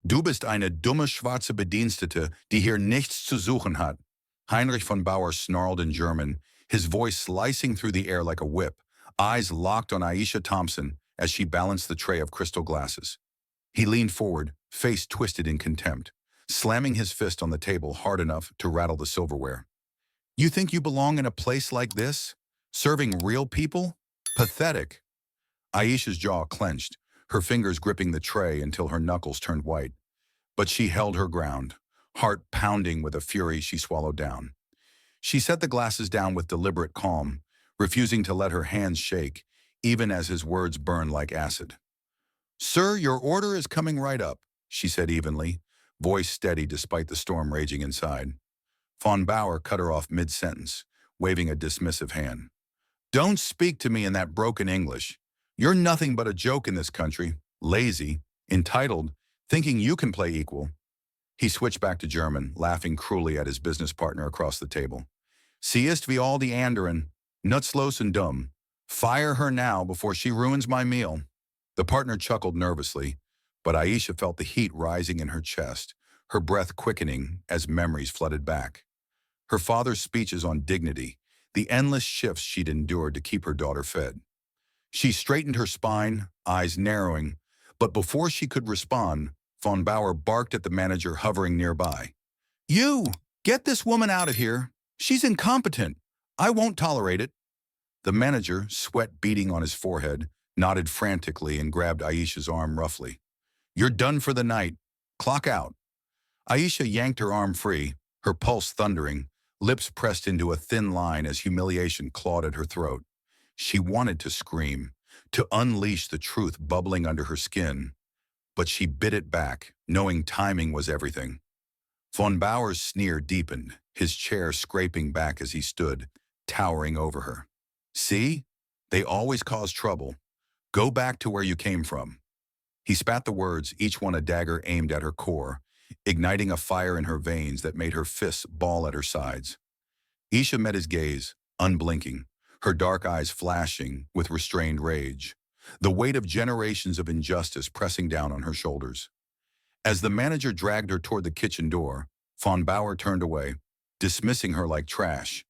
Du bist eine dumme schwarze Bedienstete, die hier nichts zu suchen hat. Heinrich von Bauer snarled in German, his voice slicing through the air like a whip, eyes locked on Aisha Thompson as she balanced the tray of crystal glasses. He leaned forward, face twisted in contempt, slamming his fist on the table hard enough to rattle the silverware. You think you belong in a place like this? Serving real people? Pathetic. Aisha's jaw clenched, her fingers gripping the tray until her knuckles turned white. But she held her ground, heart pounding with a fury she swallowed down. She set the glasses down with deliberate calm, refusing to let her hands shake, even as his words burned like acid. Sir, your order is coming right up, she said evenly, voice steady despite the storm raging inside. Von Bauer cut her off mid-sentence, waving a dismissive hand. Don't speak to me in that broken English. You're nothing but a joke in this country, lazy, entitled, thinking you can play equal. He switched back to German, laughing cruelly at his business partner across the table. Sie ist wie all die anderen, nutzlos and dumb. Fire her now before she ruins my meal. The partner chuckled nervously, but Aisha felt the heat rising in her chest, her breath quickening as memories flooded back. Her father's speeches on dignity, the endless shifts she'd endured to keep her daughter fed. She straightened her spine, eyes narrowing, but before she could respond, Von Bauer barked at the manager hovering nearby. You! Get this woman out of here! She's incompetent! I won't tolerate it! The manager, sweat beading on his forehead, nodded frantically and grabbed Aisha's arm roughly. You're done for the night. Clock out. Aisha yanked her arm free, her pulse thundering, lips pressed into a thin line as humiliation clawed at her throat. She wanted to scream, to unleash the truth bubbling under her skin, but she bit it back, knowing timing was everything. Von Bauer's sneer deepened, his chair scraping back as he stood, towering over her. See? They always cause trouble. Go back to where you came from. He spat the words, each one a dagger aimed at her core, igniting a fire in her veins that made her fists ball at her sides. Aisha met his gaze, unblinking, her dark eyes flashing with restrained rage, the weight of generations of injustice pressing down on her shoulders. As the manager dragged her toward the kitchen door, Von Bauer turned away, dismissing her like trash,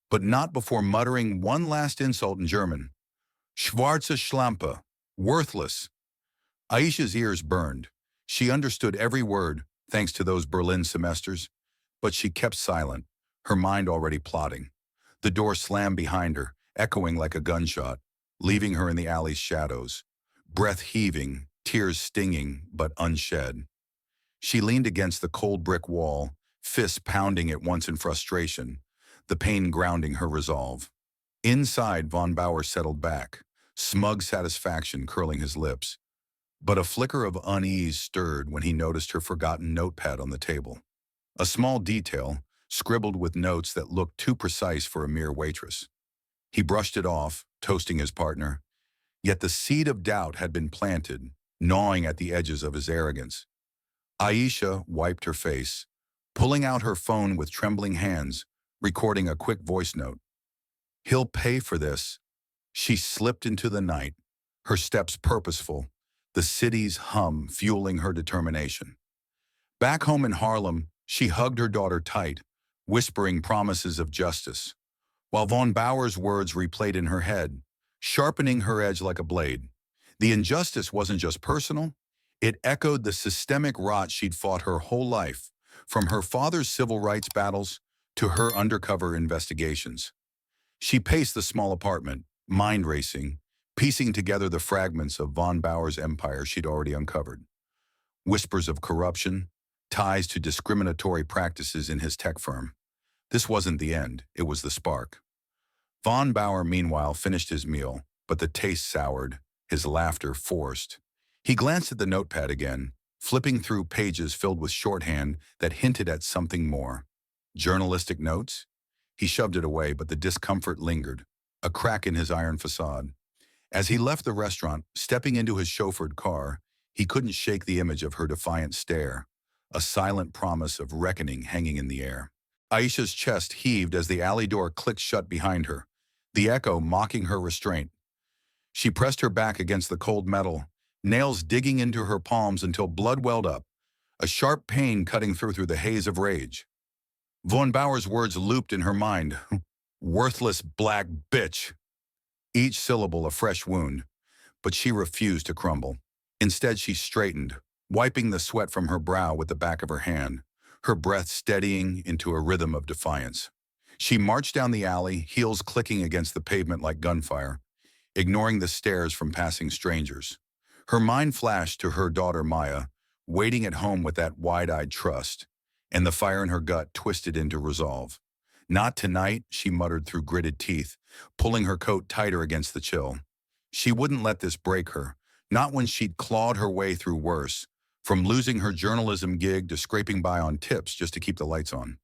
but not before muttering one last insult in German. Schwarze Schlampe, worthless. Aisha's ears burned. She understood every word, thanks to those Berlin semesters, but she kept silent, her mind already plotting. The door slammed behind her, echoing like a gunshot, leaving her in the alley's shadows, breath heaving, tears stinging but unshed. She leaned against the cold brick wall, fists pounding at once in frustration, the pain grounding her resolve. Inside, Von Bauer settled back, smug satisfaction curling his lips. But a flicker of unease stirred when he noticed her forgotten notepad on the table. A small detail, scribbled with notes that looked too precise for a mere waitress. He brushed it off, toasting his partner. Yet the seed of doubt had been planted, gnawing at the edges of his arrogance. Aisha wiped her face, pulling out her phone with trembling hands, recording a quick voice note. He'll pay for this. She slipped into the night, her steps purposeful, the city's hum fueling her determination. Back home in Harlem, she hugged her daughter tight, whispering promises of justice, while Von Bauer's words replayed in her head, sharpening her edge like a blade. The injustice wasn't just personal, it echoed the systemic rot she'd fought her whole life, from her father's civil rights battles to her undercover investigations. She paced the small apartment, mind racing, piecing together the fragments of Von Bauer's empire she'd already uncovered. Whispers of corruption, ties to discriminatory practices in his tech firm. This wasn't the end, it was the spark. Von Bauer, meanwhile, finished his meal, but the taste soured, his laughter forced. He glanced at the notepad again, flipping through pages filled with shorthand that hinted at something more. Journalistic notes? He shoved it away, but the discomfort lingered, a crack in his iron facade. As he left the restaurant, stepping into his chauffeured car, he couldn't shake the image of her defiant stare, a silent promise of reckoning hanging in the air. Aisha's chest heaved as the alley door clicked shut behind her, the echo mocking her restraint. She pressed her back against the cold metal, nails digging into her palms until blood welled up, a sharp pain cutting through the haze of rage. Von Bauer's words looped in her mind. Worthless black bitch. Each syllable a fresh wound, but she refused to crumble. Instead, she straightened, wiping the sweat from her brow with the back of her hand, her breath steadying into a rhythm of defiance. She marched down the alley, heels clicking against the pavement like gunfire, ignoring the stares from passing strangers. Her mind flashed to her daughter Maya, waiting at home with that wide-eyed trust, and the fire in her gut twisted into resolve. Not tonight, she muttered through gritted teeth, pulling her coat tighter against the chill. She wouldn't let this break her, not when she'd clawed her way through worse, from losing her journalism gig to scraping by on tips just to keep the lights on.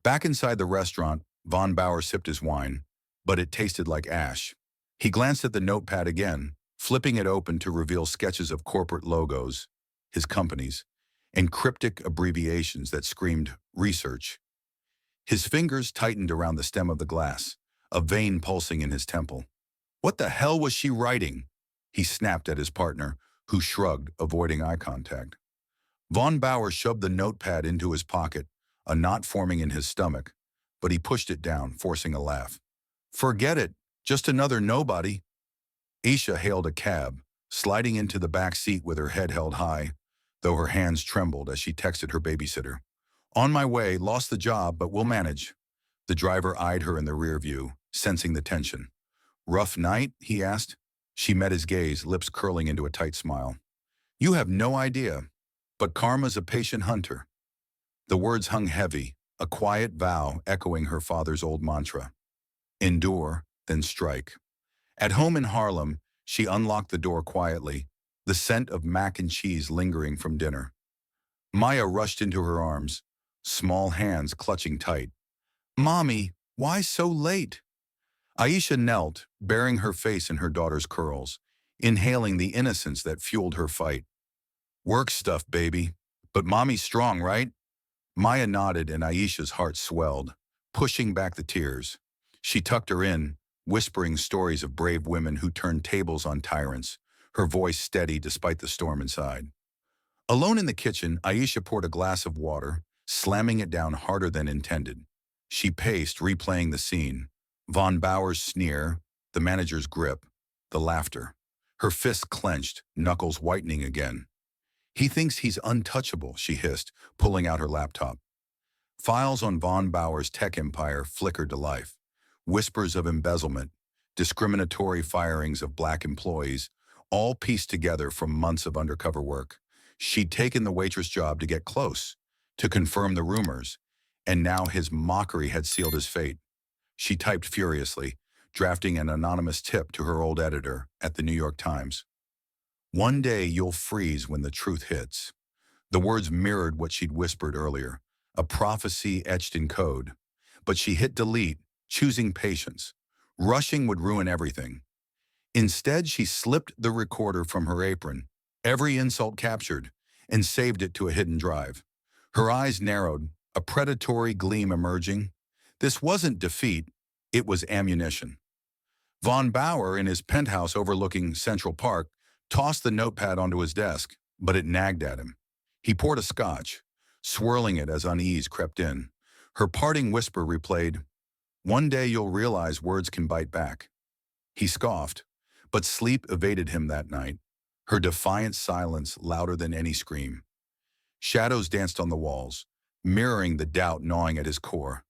Back inside the restaurant, Von Bauer sipped his wine, but it tasted like ash. He glanced at the notepad again, flipping it open to reveal sketches of corporate logos, his companies, and cryptic abbreviations that screamed research. His fingers tightened around the stem of the glass, a vein pulsing in his temple. What the hell was she writing? He snapped at his partner, who shrugged, avoiding eye contact. Von Bauer shoved the notepad into his pocket, a knot forming in his stomach, but he pushed it down, forcing a laugh. Forget it, just another nobody. Aisha hailed a cab, sliding into the back seat with her head held high, though her hands trembled as she texted her babysitter. On my way, lost the job, but we'll manage. The driver eyed her in the rear view, sensing the tension. Rough night? He asked. She met his gaze, lips curling into a tight smile. You have no idea, but karma's a patient hunter. The words hung heavy, a quiet vow echoing her father's old mantra. Endure, then strike. At home in Harlem, she unlocked the door quietly, the scent of mac and cheese lingering from dinner. Maya rushed into her arms, small hands clutching tight. Mommy, why so late? Aisha knelt, burying her face in her daughter's curls, inhaling the innocence that fueled her fight. Work stuff, baby. But mommy's strong, right? Maya nodded and Aisha's heart swelled, pushing back the tears. She tucked her in, whispering stories of brave women who turned tables on tyrants, her voice steady despite the storm inside. Alone in the kitchen, Aisha poured a glass of water, slamming it down harder than intended. She paced, replaying the scene. Von Bauer's sneer, the manager's grip, the laughter. Her fists clenched, knuckles whitening again. He thinks he's untouchable, she hissed, pulling out her laptop. Files on Von Bauer's tech empire flickered to life. Whispers of embezzlement, discriminatory firings of black employees, all pieced together from months of undercover work. She'd taken the waitress job to get close, to confirm the rumors, and now his mockery had sealed his fate. She typed furiously, drafting an anonymous tip to her old editor at the New York Times. One day you'll freeze when the truth hits. The words mirrored what she'd whispered earlier, a prophecy etched in code. But she hit delete, choosing patience. Rushing would ruin everything. Instead, she slipped the recorder from her apron, every insult captured, and saved it to a hidden drive. Her eyes narrowed, a predatory gleam emerging. This wasn't defeat, it was ammunition. Von Bauer, in his penthouse overlooking Central Park, tossed the notepad onto his desk, but it nagged at him. He poured a scotch, swirling it as unease crept in. Her parting whisper replayed, "One day you'll realize words can bite back." He scoffed, but sleep evaded him that night, her defiant silence louder than any scream. Shadows danced on the walls, mirroring the doubt gnawing at his core.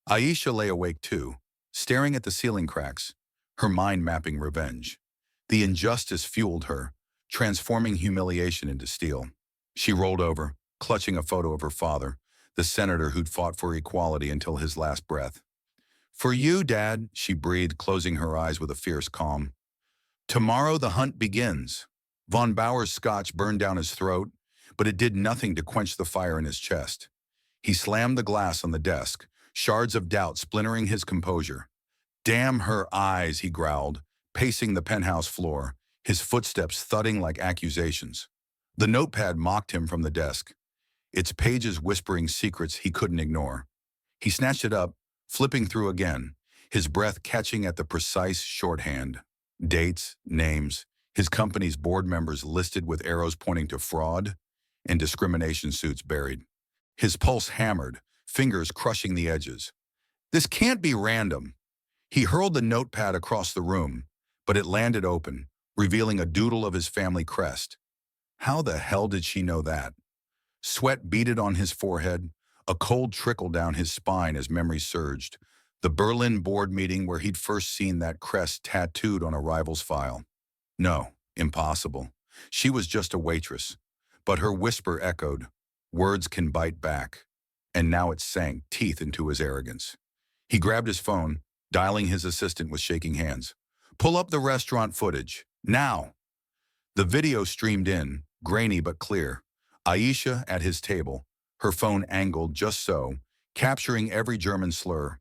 Aisha lay awake too, staring at the ceiling cracks, her mind mapping revenge. The injustice fueled her, transforming humiliation into steel. She rolled over, clutching a photo of her father, the senator who'd fought for equality until his last breath. For you, Dad, she breathed, closing her eyes with a fierce calm. Tomorrow the hunt begins. Von Bauer's scotch burned down his throat, but it did nothing to quench the fire in his chest. He slammed the glass on the desk, shards of doubt splintering his composure. Damn her eyes, he growled, pacing the penthouse floor, his footsteps thudding like accusations. The notepad mocked him from the desk, its pages whispering secrets he couldn't ignore. He snatched it up, flipping through again, his breath catching at the precise shorthand. Dates, names, his company's board members listed with arrows pointing to fraud. and discrimination suits buried. His pulse hammered, fingers crushing the edges. This can't be random. He hurled the notepad across the room, but it landed open, revealing a doodle of his family crest. How the hell did she know that? Sweat beaded on his forehead, a cold trickled down his spine as memory surged. The Berlin board meeting where he'd first seen that crest tattooed on a rival's file. No, impossible. She was just a waitress. But her whisper echoed. Words can bite back. And now it sank teeth into his arrogance. He grabbed his phone, dialing his assistant with shaking hands. Pull up the restaurant footage. Now! The video streamed in, grainy but clear. Aisha at his table, her phone angled just so, capturing every German slur.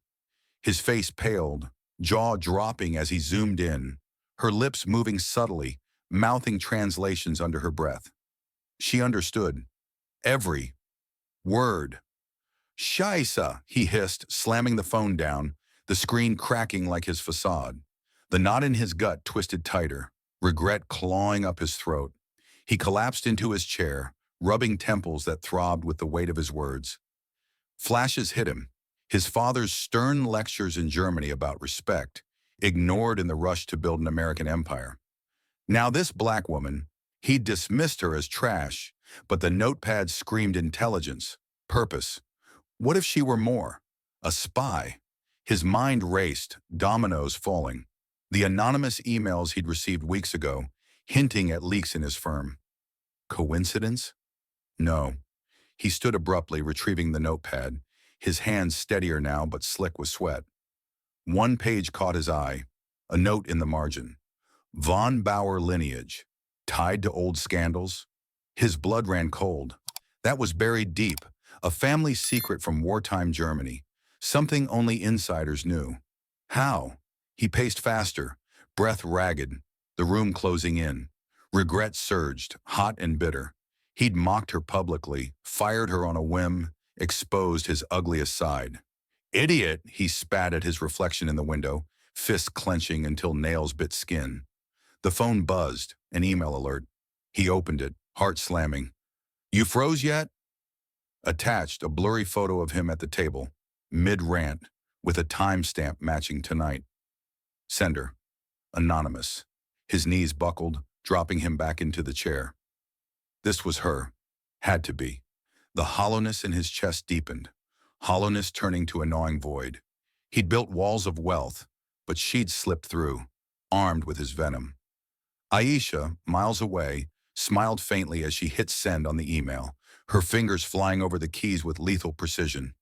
His face paled, jaw dropping as he zoomed in, her lips moving subtly, mouthing translations under her breath. She understood. Every word. Scheisse, he hissed, slamming the phone down, the screen cracking like his facade. The knot in his gut twisted tighter, regret clawing up his throat. He collapsed into his chair, rubbing temples that throbbed with the weight of his words. Flashes hit him. His father's stern lectures in Germany about respect, ignored in the rush to build an American empire. Now this black woman, he'd dismissed her as trash, but the notepad screamed intelligence, purpose. What if she were more? A spy? His mind raced, dominoes falling. The anonymous emails he'd received weeks ago, hinting at leaks in his firm. Coincidence? No. He stood abruptly, retrieving the notepad, his hands steadier now but slick with sweat. One page caught his eye, a note in the margin. Von Bauer lineage, tied to old scandals. His blood ran cold. That was buried deep, a family secret from wartime Germany, something only insiders knew. How? He paced faster, breath ragged, the room closing in. Regret surged, hot and bitter. He'd mocked her publicly, fired her on a whim, exposed his ugliest side. Idiot, he spat at his reflection in the window, fists clenching until nails bit skin. The phone buzzed, an email alert. He opened it, heart slamming. You froze yet? Attached, a blurry photo of him at the table, mid-rant, with a timestamp matching tonight. Sender. Anonymous. His knees buckled, dropping him back into the chair. This was her. Had to be. The hollowness in his chest deepened, hollowness turning to a gnawing void. He'd built walls of wealth, but she'd slipped through, armed with his venom. Aisha, miles away, smiled faintly as she hit send on the email, her fingers flying over the keys with lethal precision.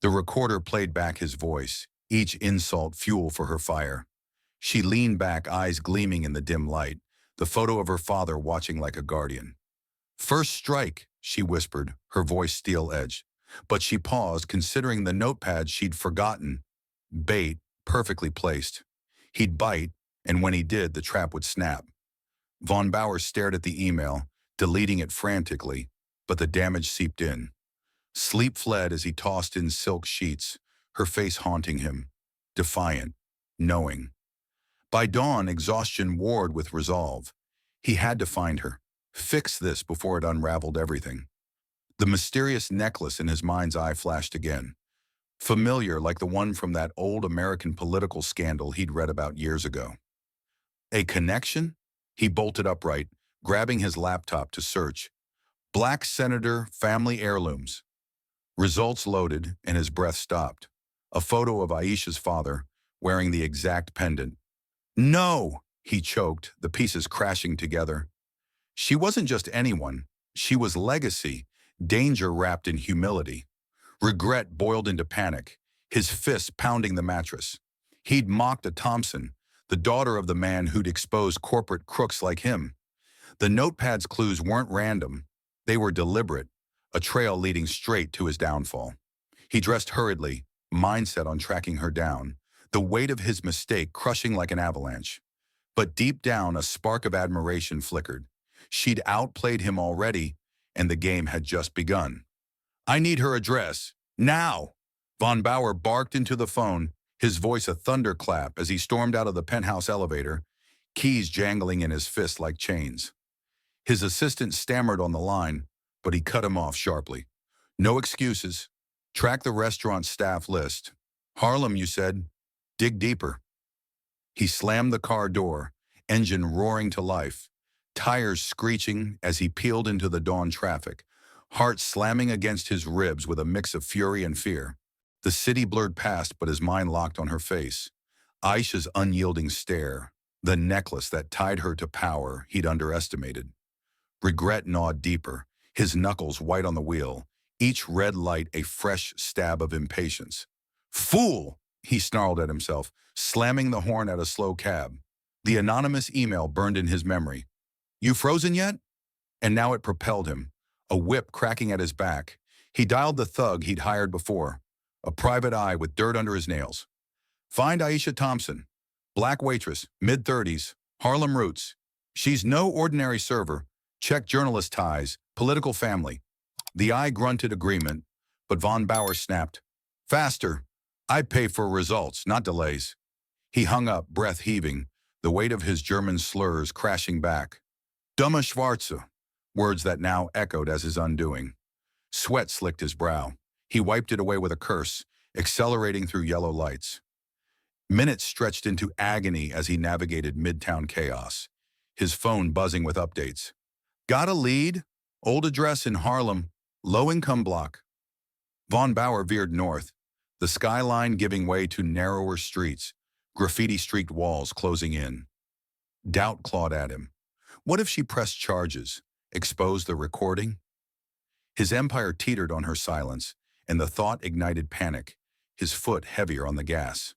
The recorder played back his voice, each insult fuel for her fire. She leaned back, eyes gleaming in the dim light, the photo of her father watching like a guardian. First strike, she whispered, her voice steel-edged. But she paused, considering the notepad she'd forgotten. Bait, perfectly placed. He'd bite, and when he did, the trap would snap. Von Bauer stared at the email, deleting it frantically, but the damage seeped in. Sleep fled as he tossed in silk sheets, her face haunting him, defiant, knowing. By dawn, exhaustion warred with resolve. He had to find her, fix this before it unraveled everything. The mysterious necklace in his mind's eye flashed again, familiar like the one from that old American political scandal he'd read about years ago. A connection? He bolted upright, grabbing his laptop to search. Black Senator family heirlooms. Results loaded, and his breath stopped. A photo of Aisha's father, wearing the exact pendant. No, he choked, the pieces crashing together. She wasn't just anyone. She was legacy, danger wrapped in humility. Regret boiled into panic, his fists pounding the mattress. He'd mocked a Thompson, the daughter of the man who'd exposed corporate crooks like him. The notepad's clues weren't random. They were deliberate, a trail leading straight to his downfall. He dressed hurriedly, mindset on tracking her down, the weight of his mistake crushing like an avalanche. But deep down, a spark of admiration flickered. She'd outplayed him already, and the game had just begun. I need her address. Now! Von Bauer barked into the phone, his voice a thunderclap as he stormed out of the penthouse elevator, keys jangling in his fist like chains. His assistant stammered on the line. but he cut him off sharply. No excuses. Track the restaurant staff list. Harlem, you said. Dig deeper. He slammed the car door, engine roaring to life, tires screeching as he peeled into the dawn traffic, heart slamming against his ribs with a mix of fury and fear. The city blurred past, but his mind locked on her face. Aisha's unyielding stare, the necklace that tied her to power he'd underestimated. Regret gnawed deeper, his knuckles white on the wheel, each red light a fresh stab of impatience. Fool! He snarled at himself, slamming the horn at a slow cab. The anonymous email burned in his memory. You frozen yet? And now it propelled him, a whip cracking at his back. He dialed the thug he'd hired before, a private eye with dirt under his nails. Find Aisha Thompson, Black Waitress, mid-30s, Harlem roots. She's no ordinary server, check journalist ties, political family. The eye grunted agreement, but Von Bauer snapped. Faster. I pay for results, not delays. He hung up, breath heaving, the weight of his German slurs crashing back. Dumme Schwarze, words that now echoed as his undoing. Sweat slicked his brow. He wiped it away with a curse, accelerating through yellow lights. Minutes stretched into agony as he navigated midtown chaos, his phone buzzing with updates. Got a lead? Old address in Harlem, low-income block. Von Bauer veered north, the skyline giving way to narrower streets, graffiti-streaked walls closing in. Doubt clawed at him. What if she pressed charges, exposed the recording? His empire teetered on her silence, and the thought ignited panic, his foot heavier on the gas.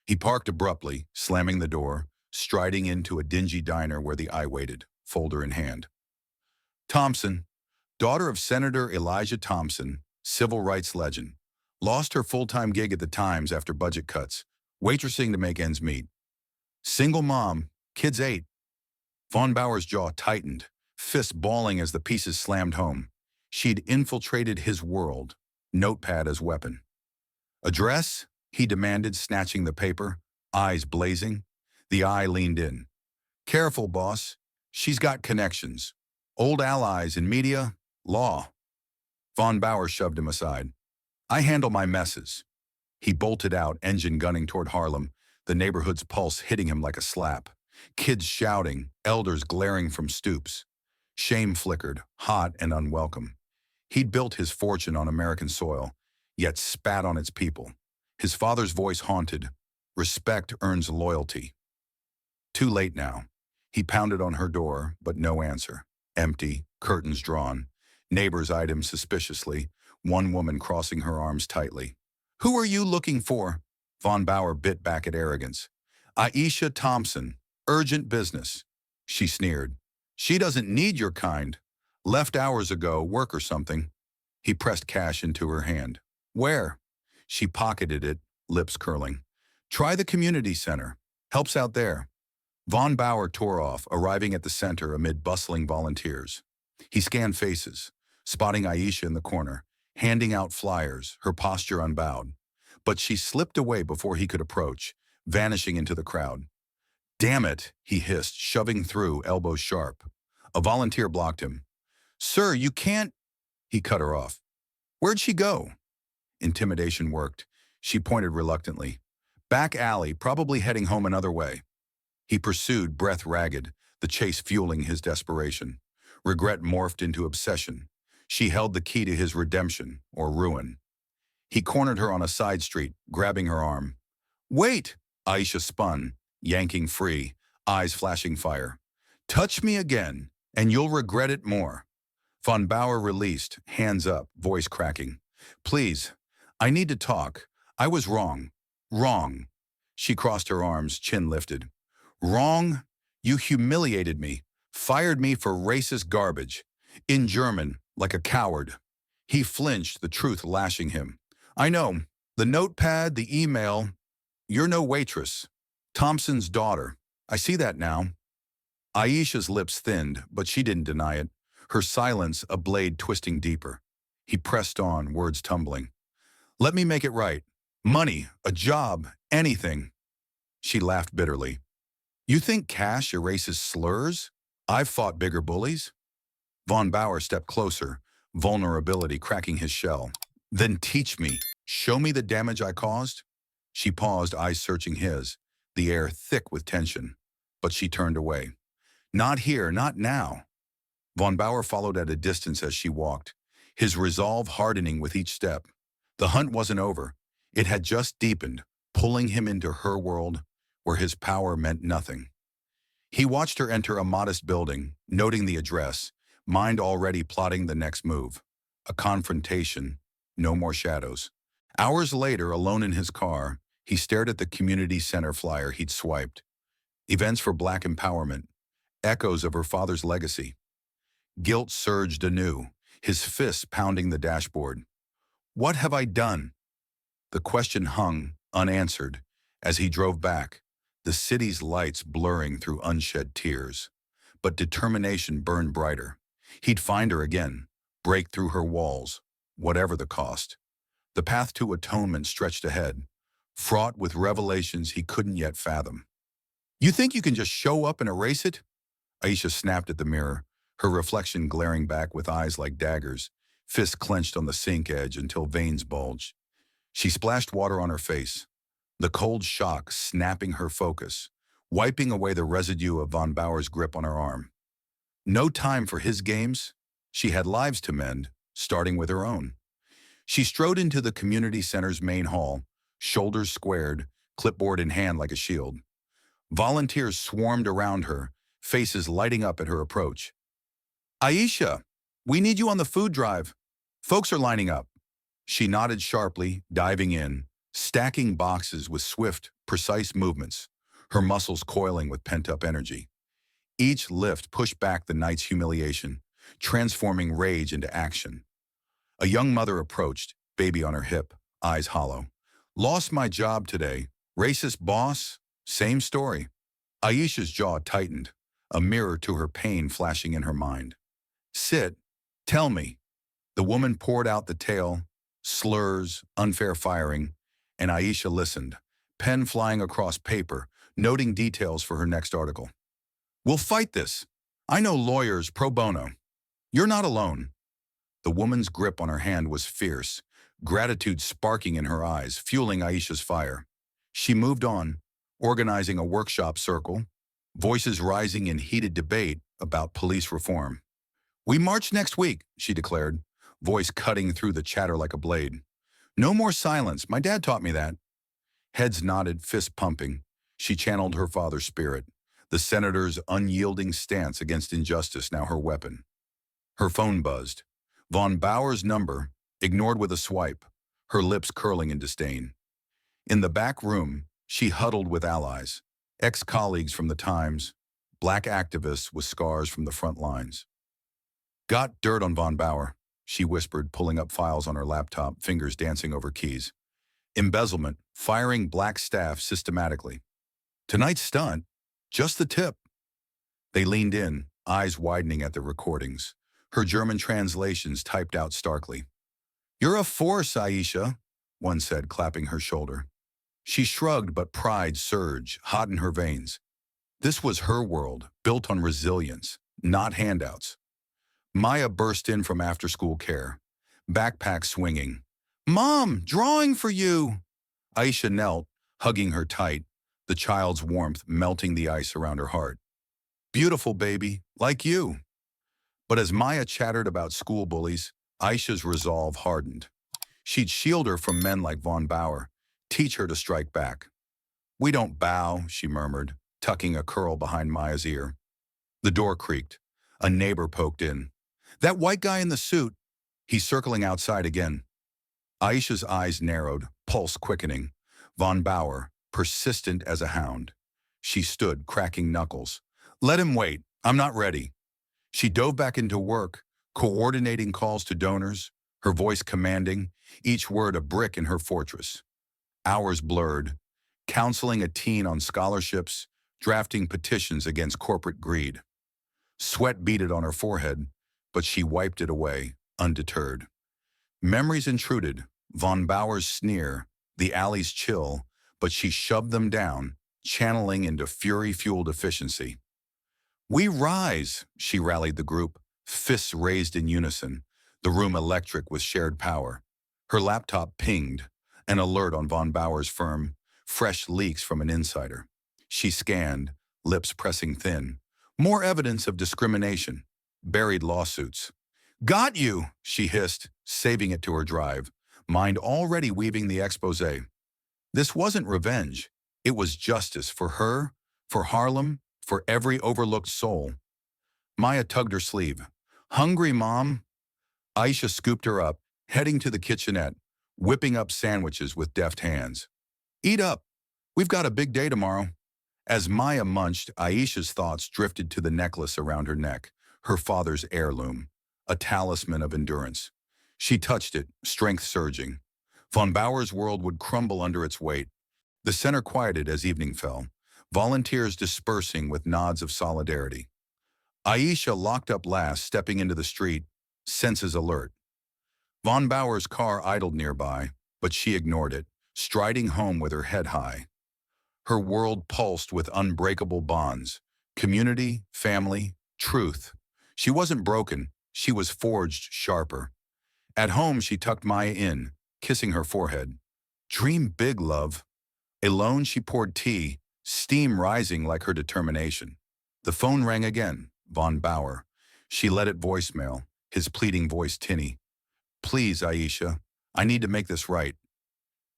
He parked abruptly, slamming the door, striding into a dingy diner where the eye waited, folder in hand. Thompson, daughter of Senator Elijah Thompson, civil rights legend, lost her full-time gig at the Times after budget cuts, waitressing to make ends meet. Single mom, kids 8. Von Bauer's jaw tightened, fists balling as the pieces slammed home. She'd infiltrated his world, notepad as weapon. Address? He demanded, snatching the paper, eyes blazing. The eye leaned in. Careful, boss. She's got connections. Old allies in media, law. Von Bauer shoved him aside. I handle my messes. He bolted out, engine gunning toward Harlem, the neighborhood's pulse hitting him like a slap. Kids shouting, elders glaring from stoops. Shame flickered, hot and unwelcome. He'd built his fortune on American soil, yet spat on its people. His father's voice haunted. Respect earns loyalty. Too late now. He pounded on her door, but no answer. Empty, curtains drawn. Neighbors eyed him suspiciously, one woman crossing her arms tightly. Who are you looking for? Von Bauer bit back at arrogance. Aisha Thompson. Urgent business. She sneered. She doesn't need your kind. Left hours ago, work or something. He pressed cash into her hand. Where? She pocketed it, lips curling. Try the community center. Helps out there. Von Bauer tore off, arriving at the center amid bustling volunteers. He scanned faces, spotting Aisha in the corner, handing out flyers, her posture unbowed. But she slipped away before he could approach, vanishing into the crowd. Damn it, he hissed, shoving through, elbows sharp. A volunteer blocked him. Sir, you can't... He cut her off. Where'd she go? Intimidation worked. She pointed reluctantly. Back alley, probably heading home another way. He pursued, breath ragged, the chase fueling his desperation. Regret morphed into obsession. She held the key to his redemption, or ruin. He cornered her on a side street, grabbing her arm. Wait! Aisha spun, yanking free, eyes flashing fire. Touch me again, and you'll regret it more. Von Bauer released, hands up, voice cracking. Please, I need to talk. I was wrong. Wrong. She crossed her arms, chin lifted. Wrong? You humiliated me, fired me for racist garbage. In German, like a coward. He flinched, the truth lashing him. I know. The notepad, the email. You're no waitress. Thompson's daughter. I see that now. Aisha's lips thinned, but she didn't deny it. Her silence a blade twisting deeper. He pressed on, words tumbling. Let me make it right. Money, a job, anything. She laughed bitterly. You think cash erases slurs? I've fought bigger bullies. Von Bauer stepped closer, vulnerability cracking his shell. Then teach me. Show me the damage I caused? She paused, eyes searching his, the air thick with tension. But she turned away. Not here, not now. Von Bauer followed at a distance as she walked, his resolve hardening with each step. The hunt wasn't over. It had just deepened, pulling him into her world where his power meant nothing. He watched her enter a modest building, noting the address, mind already plotting the next move. A confrontation, no more shadows. Hours later, alone in his car, he stared at the community center flyer he'd swiped. Events for Black empowerment, echoes of her father's legacy. Guilt surged anew, his fists pounding the dashboard. What have I done? The question hung, unanswered, as he drove back, the city's lights blurring through unshed tears. But determination burned brighter. He'd find her again, break through her walls, whatever the cost. The path to atonement stretched ahead, fraught with revelations he couldn't yet fathom. You think you can just show up and erase it? Aisha snapped at the mirror, her reflection glaring back with eyes like daggers, fists clenched on the sink edge until veins bulged. She splashed water on her face, the cold shock snapping her focus, wiping away the residue of Von Bauer's grip on her arm. No time for his games. She had lives to mend, starting with her own. She strode into the community center's main hall, shoulders squared, clipboard in hand like a shield. Volunteers swarmed around her, faces lighting up at her approach. Aisha, we need you on the food drive. Folks are lining up. She nodded sharply, diving in, stacking boxes with swift, precise movements, her muscles coiling with pent-up energy. Each lift pushed back the night's humiliation, transforming rage into action. A young mother approached, baby on her hip, eyes hollow. Lost my job today. Racist boss? Same story. Aisha's jaw tightened, a mirror to her pain flashing in her mind. Sit. Tell me. The woman poured out the tale, slurs, unfair firing, and Aisha listened, pen flying across paper, noting details for her next article. We'll fight this. I know lawyers pro bono. You're not alone. The woman's grip on her hand was fierce, gratitude sparking in her eyes, fueling Aisha's fire. She moved on, organizing a workshop circle, voices rising in heated debate about police reform. We march next week, she declared, voice cutting through the chatter like a blade. No more silence, my dad taught me that. Heads nodded, fists pumping. She channeled her father's spirit, the senator's unyielding stance against injustice now her weapon. Her phone buzzed. Von Bauer's number, ignored with a swipe, her lips curling in disdain. In the back room, she huddled with allies, ex-colleagues from the Times, Black activists with scars from the front lines. Got dirt on Von Bauer, she whispered, pulling up files on her laptop, fingers dancing over keys. Embezzlement, firing Black staff systematically. Tonight's stunt, just the tip. They leaned in, eyes widening at the recordings, her German translations typed out starkly. You're a force, Aisha, one said, clapping her shoulder. She shrugged, but pride surged, hot in her veins. This was her world, built on resilience, not handouts. Maya burst in from after-school care, backpack swinging. Mom, drawing for you! Aisha knelt, hugging her tight, the child's warmth melting the ice around her heart. Beautiful baby, like you. But as Maya chattered about school bullies, Aisha's resolve hardened. She'd shield her from men like Von Bauer, teach her to strike back. We don't bow, she murmured, tucking a curl behind Maya's ear. The door creaked. A neighbor poked in. That white guy in the suit. He's circling outside again. Aisha's eyes narrowed, pulse quickening. Von Bauer, persistent as a hound. She stood, cracking knuckles. Let him wait. I'm not ready. She dove back into work, coordinating calls to donors, her voice commanding, each word a brick in her fortress. Hours blurred, counseling a teen on scholarships, drafting petitions against corporate greed. Sweat beaded on her forehead, but she wiped it away, undeterred. Memories intruded, Von Bauer's sneer, the alley's chill, but she shoved them down, channeling into fury-fueled efficiency. We rise, she rallied the group, fists raised in unison, The room electric with shared power. Her laptop pinged, an alert on von Bauer's firm, fresh leaks from an insider. She scanned, lips pressing thin. More evidence of discrimination, buried lawsuits. Got you, she hissed, saving it to her drive, mind already weaving the expose. This wasn't revenge. It was justice for her, for Harlem, for every overlooked soul. Maya tugged her sleeve. Hungry, Mom? Aisha scooped her up, heading to the kitchenette, whipping up sandwiches with deft hands. Eat up. We've got a big day tomorrow. As Maya munched, Aisha's thoughts drifted to the necklace around her neck, her father's heirloom, a talisman of endurance. She touched it, strength surging. Von Bauer's world would crumble under its weight. The center quieted as evening fell, volunteers dispersing with nods of solidarity. Aisha locked up last, stepping into the street, senses alert. Von Bauer's car idled nearby, but she ignored it, striding home with her head high. Her world pulsed with unbreakable bonds, community, family, truth. She wasn't broken, she was forged sharper. At home, she tucked Maya in, kissing her forehead. Dream big, love. Alone, she poured tea, steam rising like her determination. The phone rang again, Von Bauer. She let it voicemail, his pleading voice tinny. Please, Aisha, I need to make this right.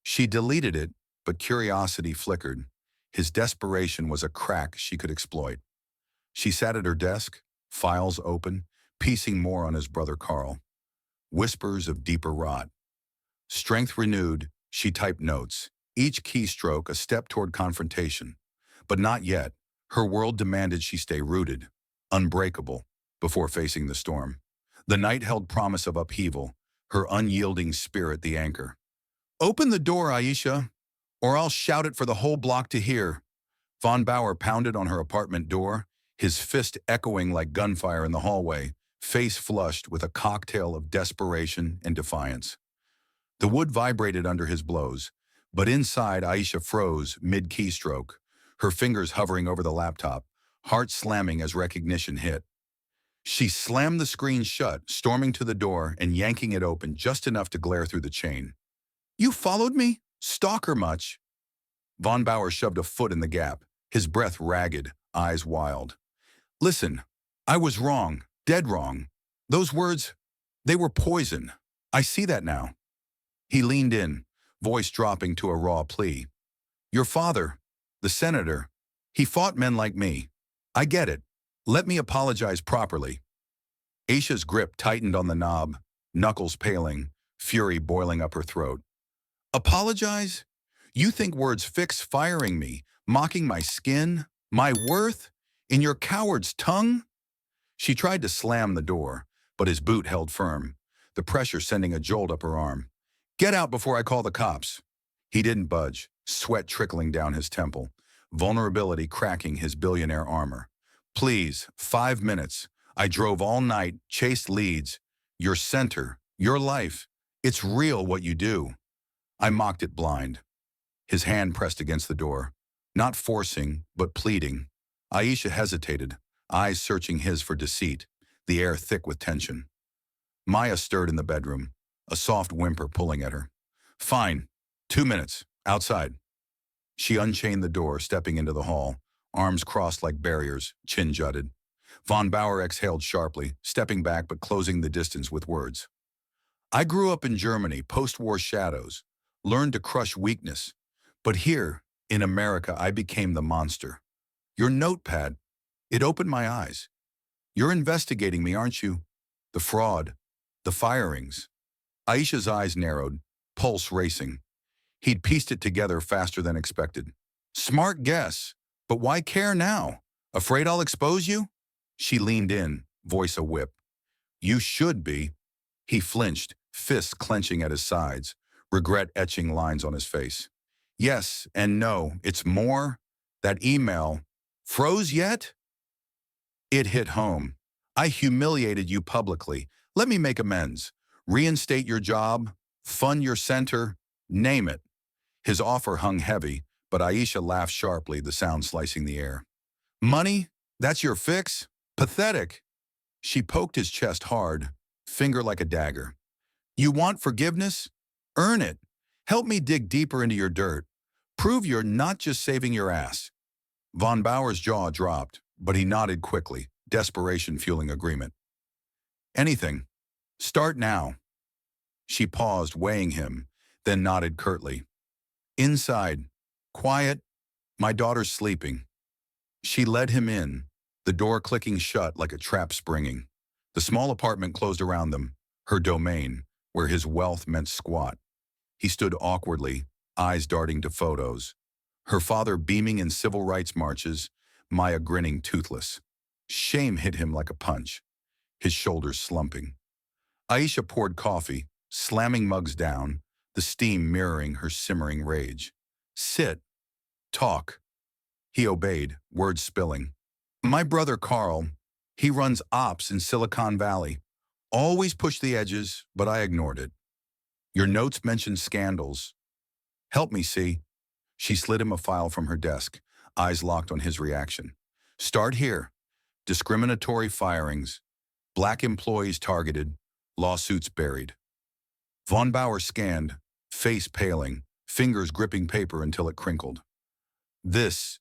She deleted it, but curiosity flickered. His desperation was a crack she could exploit. She sat at her desk, files open, piecing more on his brother Carl. Whispers of deeper rot. Strength renewed, she typed notes, each keystroke a step toward confrontation. But not yet. Her world demanded she stay rooted, unbreakable, before facing the storm. The night held promise of upheaval, her unyielding spirit the anchor. Open the door, Aisha, or I'll shout it for the whole block to hear. Von Bauer pounded on her apartment door, his fist echoing like gunfire in the hallway, face flushed with a cocktail of desperation and defiance. The wood vibrated under his blows, but inside Aisha froze mid-keystroke, her fingers hovering over the laptop, heart slamming as recognition hit. She slammed the screen shut, storming to the door and yanking it open just enough to glare through the chain. You followed me? Stalker much? Von Bauer shoved a foot in the gap, his breath ragged, eyes wild. Listen, I was wrong, dead wrong. Those words, they were poison. I see that now. He leaned in, voice dropping to a raw plea. Your father, the senator, he fought men like me. I get it. Let me apologize properly. Aisha's grip tightened on the knob, knuckles paling, fury boiling up her throat. Apologize? You think words fix firing me, mocking my skin, my worth, in your coward's tongue? She tried to slam the door, but his boot held firm, the pressure sending a jolt up her arm. Get out before I call the cops. He didn't budge, sweat trickling down his temple, vulnerability cracking his billionaire armor. Please, 5 minutes. I drove all night, chased leads. Your center, your life. It's real what you do. I mocked it blind. His hand pressed against the door, not forcing, but pleading. Aisha hesitated, eyes searching his for deceit, the air thick with tension. Maya stirred in the bedroom, a soft whimper pulling at her. Fine, 2 minutes, outside. She unchained the door, stepping into the hall, arms crossed like barriers, chin jutted. Von Bauer exhaled sharply, stepping back but closing the distance with words. I grew up in Germany, post-war shadows, learned to crush weakness. But here, in America, I became the monster. Your notepad, it opened my eyes. You're investigating me, aren't you? The fraud, the firings. Aisha's eyes narrowed, pulse racing. He'd pieced it together faster than expected. Smart guess, but why care now? Afraid I'll expose you? She leaned in, voice a whip. You should be. He flinched, fists clenching at his sides, regret etching lines on his face. Yes and no, it's more. That email, froze yet? It hit home. I humiliated you publicly. Let me make amends. Reinstate your job, fund your center, name it. His offer hung heavy, but Aisha laughed sharply, the sound slicing the air. Money? That's your fix? Pathetic. She poked his chest hard. finger like a dagger. You want forgiveness? Earn it. Help me dig deeper into your dirt. Prove you're not just saving your ass. Von Bauer's jaw dropped, but he nodded quickly, desperation fueling agreement. Anything. Start now. She paused, weighing him, then nodded curtly. Inside. Quiet. My daughter's sleeping. She led him in, the door clicking shut like a trap springing. The small apartment closed around them, her domain, where his wealth meant squat. He stood awkwardly, eyes darting to photos. Her father beaming in civil rights marches, Maya grinning toothless. Shame hit him like a punch, his shoulders slumping. Aisha poured coffee, slamming mugs down, the steam mirroring her simmering rage. Sit. Talk. He obeyed, words spilling. My brother Carl, he runs ops in Silicon Valley. Always pushed the edges, but I ignored it. Your notes mentioned scandals. Help me see. She slid him a file from her desk, eyes locked on his reaction. Start here. Discriminatory firings. Black employees targeted. Lawsuits buried. Von Bauer scanned, face paling, fingers gripping paper until it crinkled. This.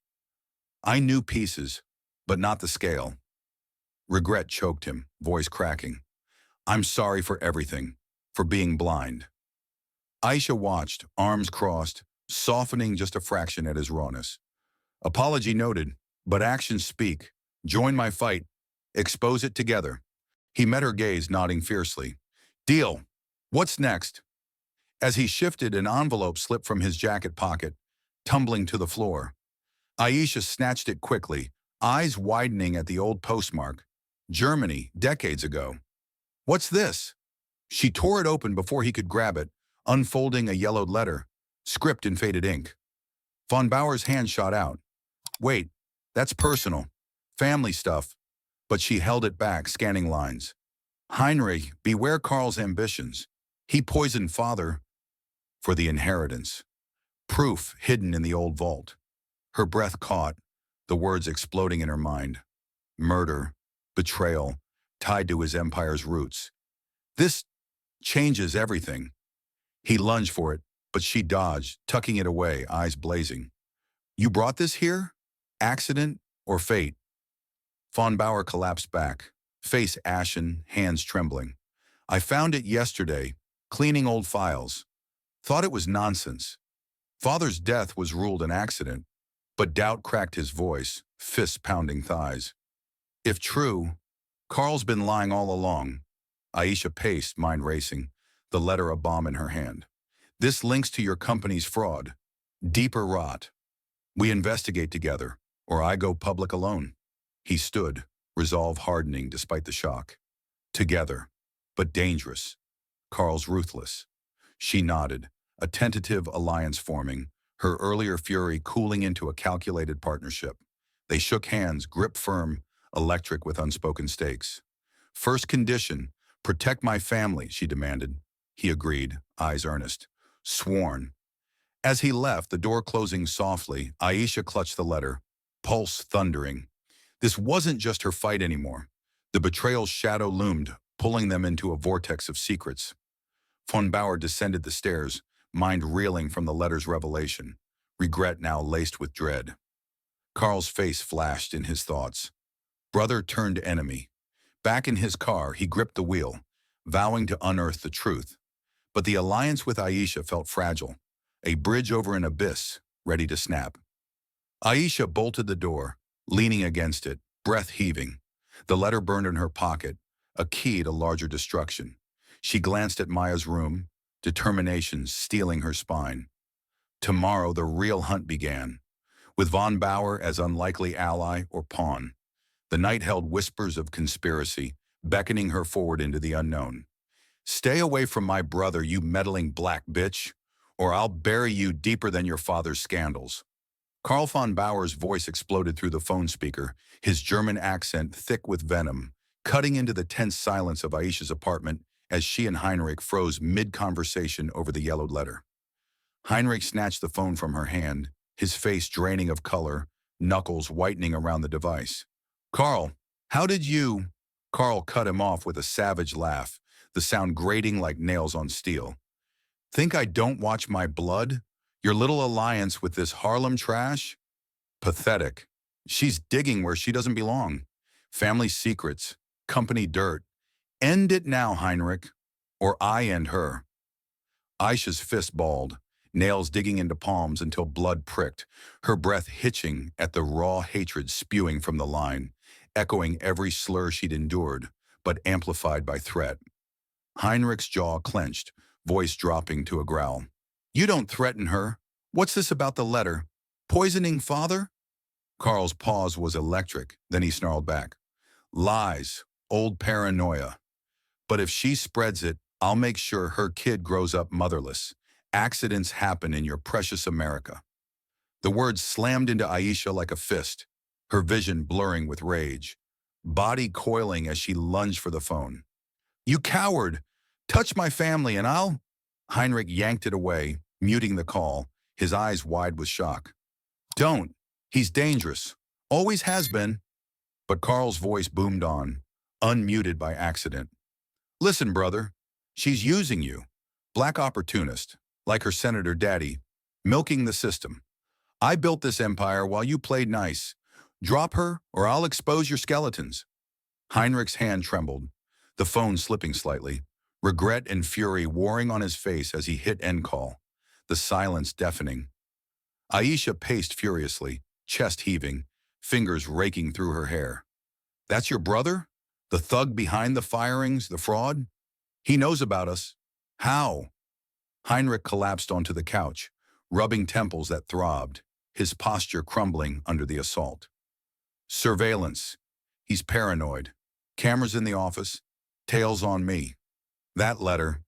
I knew pieces, but not the scale. Regret choked him, voice cracking. I'm sorry for everything, for being blind. Aisha watched, arms crossed, softening just a fraction at his rawness. Apology noted, but actions speak. Join my fight. Expose it together. He met her gaze, nodding fiercely. Deal. What's next? As he shifted, an envelope slipped from his jacket pocket, tumbling to the floor. Aisha snatched it quickly, eyes widening at the old postmark. Germany, decades ago. What's this? She tore it open before he could grab it, unfolding a yellowed letter, script in faded ink. Von Bauer's hand shot out. Wait, that's personal. Family stuff. But she held it back, scanning lines. Heinrich, beware Karl's ambitions. He poisoned father for the inheritance. Proof hidden in the old vault. Her breath caught, the words exploding in her mind. Murder, betrayal, tied to his empire's roots. This changes everything. He lunged for it, but she dodged, tucking it away, eyes blazing. You brought this here? Accident or fate? Von Bauer collapsed back, face ashen, hands trembling. I found it yesterday, cleaning old files. Thought it was nonsense. Father's death was ruled an accident, but doubt cracked his voice, fists pounding thighs. If true, Carl's been lying all along. Aisha paced, mind racing, the letter a bomb in her hand. This links to your company's fraud. Deeper rot. We investigate together, or I go public alone. He stood, resolve hardening despite the shock. Together, but dangerous. Carl's ruthless. She nodded, a tentative alliance forming, her earlier fury cooling into a calculated partnership. They shook hands, grip firm, electric with unspoken stakes. First condition, protect my family, she demanded. He agreed, eyes earnest. Sworn. As he left, the door closing softly, Aisha clutched the letter, pulse thundering. This wasn't just her fight anymore. The betrayal's shadow loomed, pulling them into a vortex of secrets. Von Bauer descended the stairs, mind reeling from the letter's revelation, regret now laced with dread. Carl's face flashed in his thoughts. Brother turned enemy. Back in his car, he gripped the wheel, vowing to unearth the truth. But the alliance with Aisha felt fragile, a bridge over an abyss, ready to snap. Aisha bolted the door, leaning against it, breath heaving. The letter burned in her pocket, a key to larger destruction. She glanced at Maya's room, determination stealing her spine. Tomorrow the real hunt began, with Von Bauer as unlikely ally or pawn. The night held whispers of conspiracy, beckoning her forward into the unknown. Stay away from my brother, you meddling black bitch, or I'll bury you deeper than your father's scandals. Carl von Bauer's voice exploded through the phone speaker, his German accent thick with venom, cutting into the tense silence of Aisha's apartment as she and Heinrich froze mid-conversation over the yellowed letter. Heinrich snatched the phone from her hand, his face draining of color, knuckles whitening around the device. Carl, how did you... Carl cut him off with a savage laugh, the sound grating like nails on steel. Think I don't watch my blood? Your little alliance with this Harlem trash? Pathetic. She's digging where she doesn't belong. Family secrets, company dirt. End it now, Heinrich, or I end her. Aisha's fist balled, nails digging into palms until blood pricked, her breath hitching at the raw hatred spewing from the line, echoing every slur she'd endured, but amplified by threat. Heinrich's jaw clenched, voice dropping to a growl. You don't threaten her. What's this about the letter? Poisoning father? Carl's pause was electric, then he snarled back. Lies, old paranoia. But if she spreads it, I'll make sure her kid grows up motherless. Accidents happen in your precious America. The words slammed into Aisha like a fist, her vision blurring with rage, body coiling as she lunged for the phone. You coward! Touch my family and I'll… Heinrich yanked it away, muting the call, his eyes wide with shock. Don't. He's dangerous. Always has been. But Carl's voice boomed on, unmuted by accident. Listen, brother. She's using you. Black opportunist, like her senator daddy, milking the system. I built this empire while you played nice. Drop her or I'll expose your skeletons. Heinrich's hand trembled, the phone slipping slightly, regret and fury warring on his face as he hit end call, the silence deafening. Aisha paced furiously, chest heaving, fingers raking through her hair. That's your brother? The thug behind the firings, the fraud? He knows about us. How? Heinrich collapsed onto the couch, rubbing temples that throbbed, his posture crumbling under the assault. Surveillance. He's paranoid. Cameras in the office. Tails on me. That letter.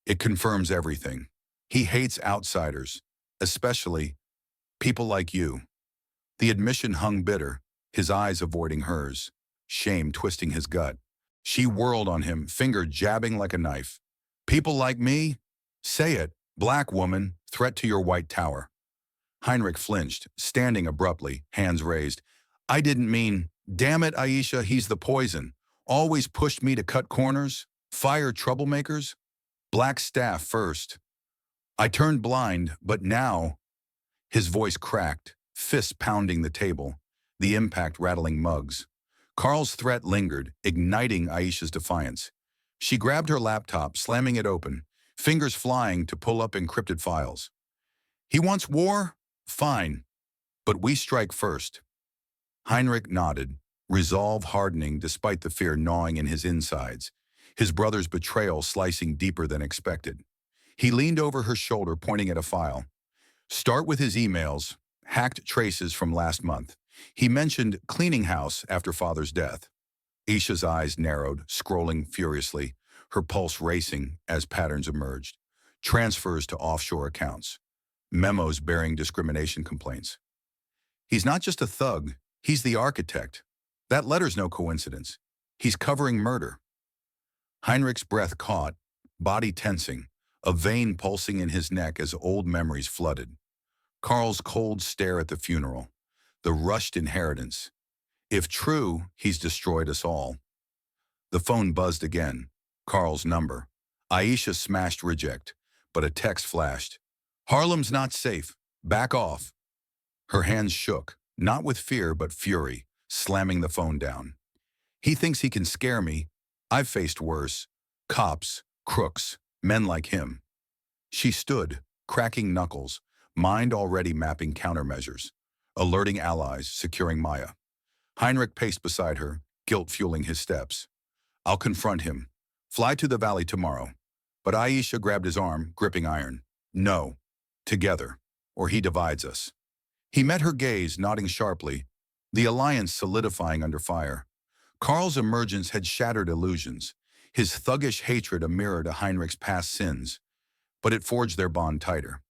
It confirms everything. He hates outsiders, especially people like you. The admission hung bitter, his eyes avoiding hers, shame twisting his gut. She whirled on him, finger jabbing like a knife. People like me? Say it, black woman, threat to your white tower. Heinrich flinched, standing abruptly, hands raised. I didn't mean, damn it, Aisha, he's the poison. Always pushed me to cut corners, fire troublemakers. Black staff first. I turned blind, but now… His voice cracked, fists pounding the table, the impact rattling mugs. Carl's threat lingered, igniting Aisha's defiance. She grabbed her laptop, slamming it open, fingers flying to pull up encrypted files. He wants war? Fine. But we strike first. Heinrich nodded, resolve hardening despite the fear gnawing in his insides, his brother's betrayal slicing deeper than expected. He leaned over her shoulder, pointing at a file. Start with his emails, hacked traces from last month. He mentioned cleaning house after father's death. Aisha's eyes narrowed, scrolling furiously, her pulse racing as patterns emerged. Transfers to offshore accounts. Memos bearing discrimination complaints. He's not just a thug, he's the architect. That letter's no coincidence. He's covering murder. Heinrich's breath caught, body tensing, a vein pulsing in his neck as old memories flooded. Carl's cold stare at the funeral, the rushed inheritance. If true, he's destroyed us all. The phone buzzed again. Carl's number. Aisha smashed reject, but a text flashed. Harlem's not safe. Back off. Her hands shook, not with fear but fury, slamming the phone down. He thinks he can scare me. I've faced worse. Cops, crooks, men like him. She stood, cracking knuckles, mind already mapping countermeasures, alerting allies, securing Maya. Heinrich paced beside her, guilt fueling his steps. I'll confront him. Fly to the valley tomorrow. But Aisha grabbed his arm, gripping iron. No. Together, or he divides us. He met her gaze, nodding sharply, the alliance solidifying under fire. Carl's emergence had shattered illusions, his thuggish hatred a mirror to Heinrich's past sins, but it forged their bond tighter.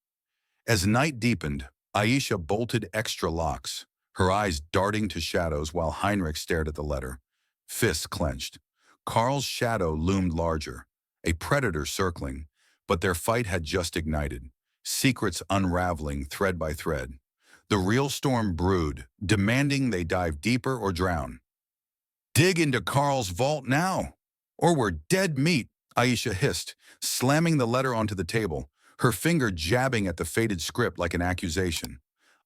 As night deepened, Aisha bolted extra locks, her eyes darting to shadows while Heinrich stared at the letter, fists clenched. Carl's shadow loomed larger, a predator circling, but their fight had just ignited, secrets unraveling thread by thread. The real storm brewed, demanding they dive deeper or drown. Dig into Carl's vault now, or we're dead meat, Aisha hissed, slamming the letter onto the table, her finger jabbing at the faded script like an accusation.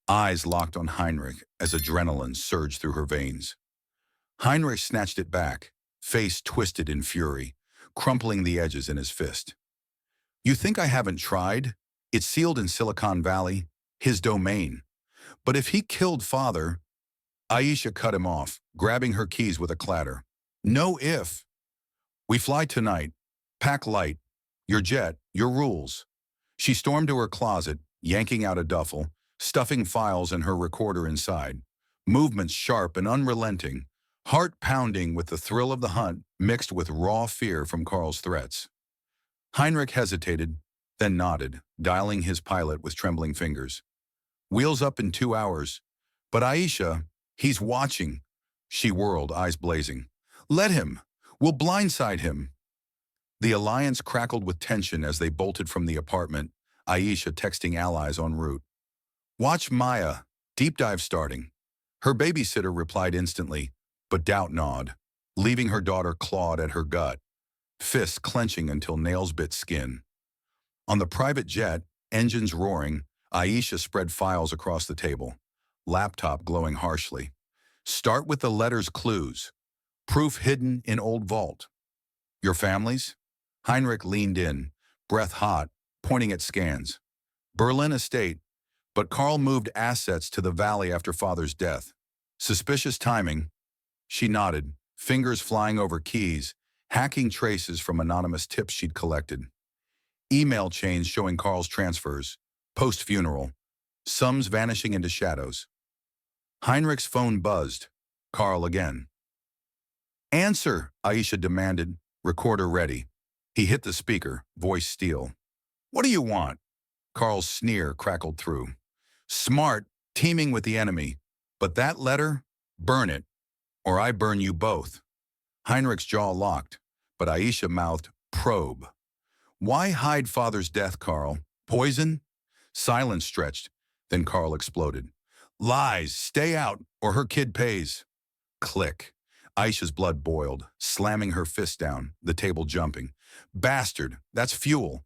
Eyes locked on Heinrich as adrenaline surged through her veins. Heinrich snatched it back, face twisted in fury, crumpling the edges in his fist. You think I haven't tried? It's sealed in Silicon Valley, his domain. But if he killed father, Aisha cut him off, grabbing her keys with a clatter. No if. We fly tonight. Pack light. Your jet, your rules. She stormed to her closet, yanking out a duffel, stuffing files and her recorder inside. Movements sharp and unrelenting, heart pounding with the thrill of the hunt mixed with raw fear from Carl's threats. Heinrich hesitated, then nodded, dialing his pilot with trembling fingers. Wheels up in 2 hours. But Aisha, he's watching. She whirled, eyes blazing. Let him. We'll blindside him. The alliance crackled with tension as they bolted from the apartment, Aisha texting allies en route. Watch Maya. Deep dive starting. Her babysitter replied instantly, but doubt gnawed, leaving her daughter clawed at her gut, fists clenching until nails bit skin. On the private jet, engines roaring, Aisha spread files across the table, laptop glowing harshly. Start with the letter's clues. Proof hidden in old vault. Your families? Heinrich leaned in, breath hot, pointing at scans. Berlin estate, but Carl moved assets to the valley after father's death. Suspicious timing. She nodded, fingers flying over keys, hacking traces from anonymous tips she'd collected. Email chains showing Carl's transfers, post-funeral, sums vanishing into shadows. Heinrich's phone buzzed. Carl again. Answer, Aisha demanded, recorder ready. He hit the speaker, voice steel. What do you want? Carl's sneer crackled through. Smart, teaming with the enemy. But that letter? Burn it, or I burn you both. Heinrich's jaw locked, but Aisha mouthed, probe. Why hide father's death, Carl? Poison? Silence stretched, then Carl exploded. Lies, stay out, or her kid pays. Click. Aisha's blood boiled, slamming her fist down, the table jumping. Bastard, that's fuel.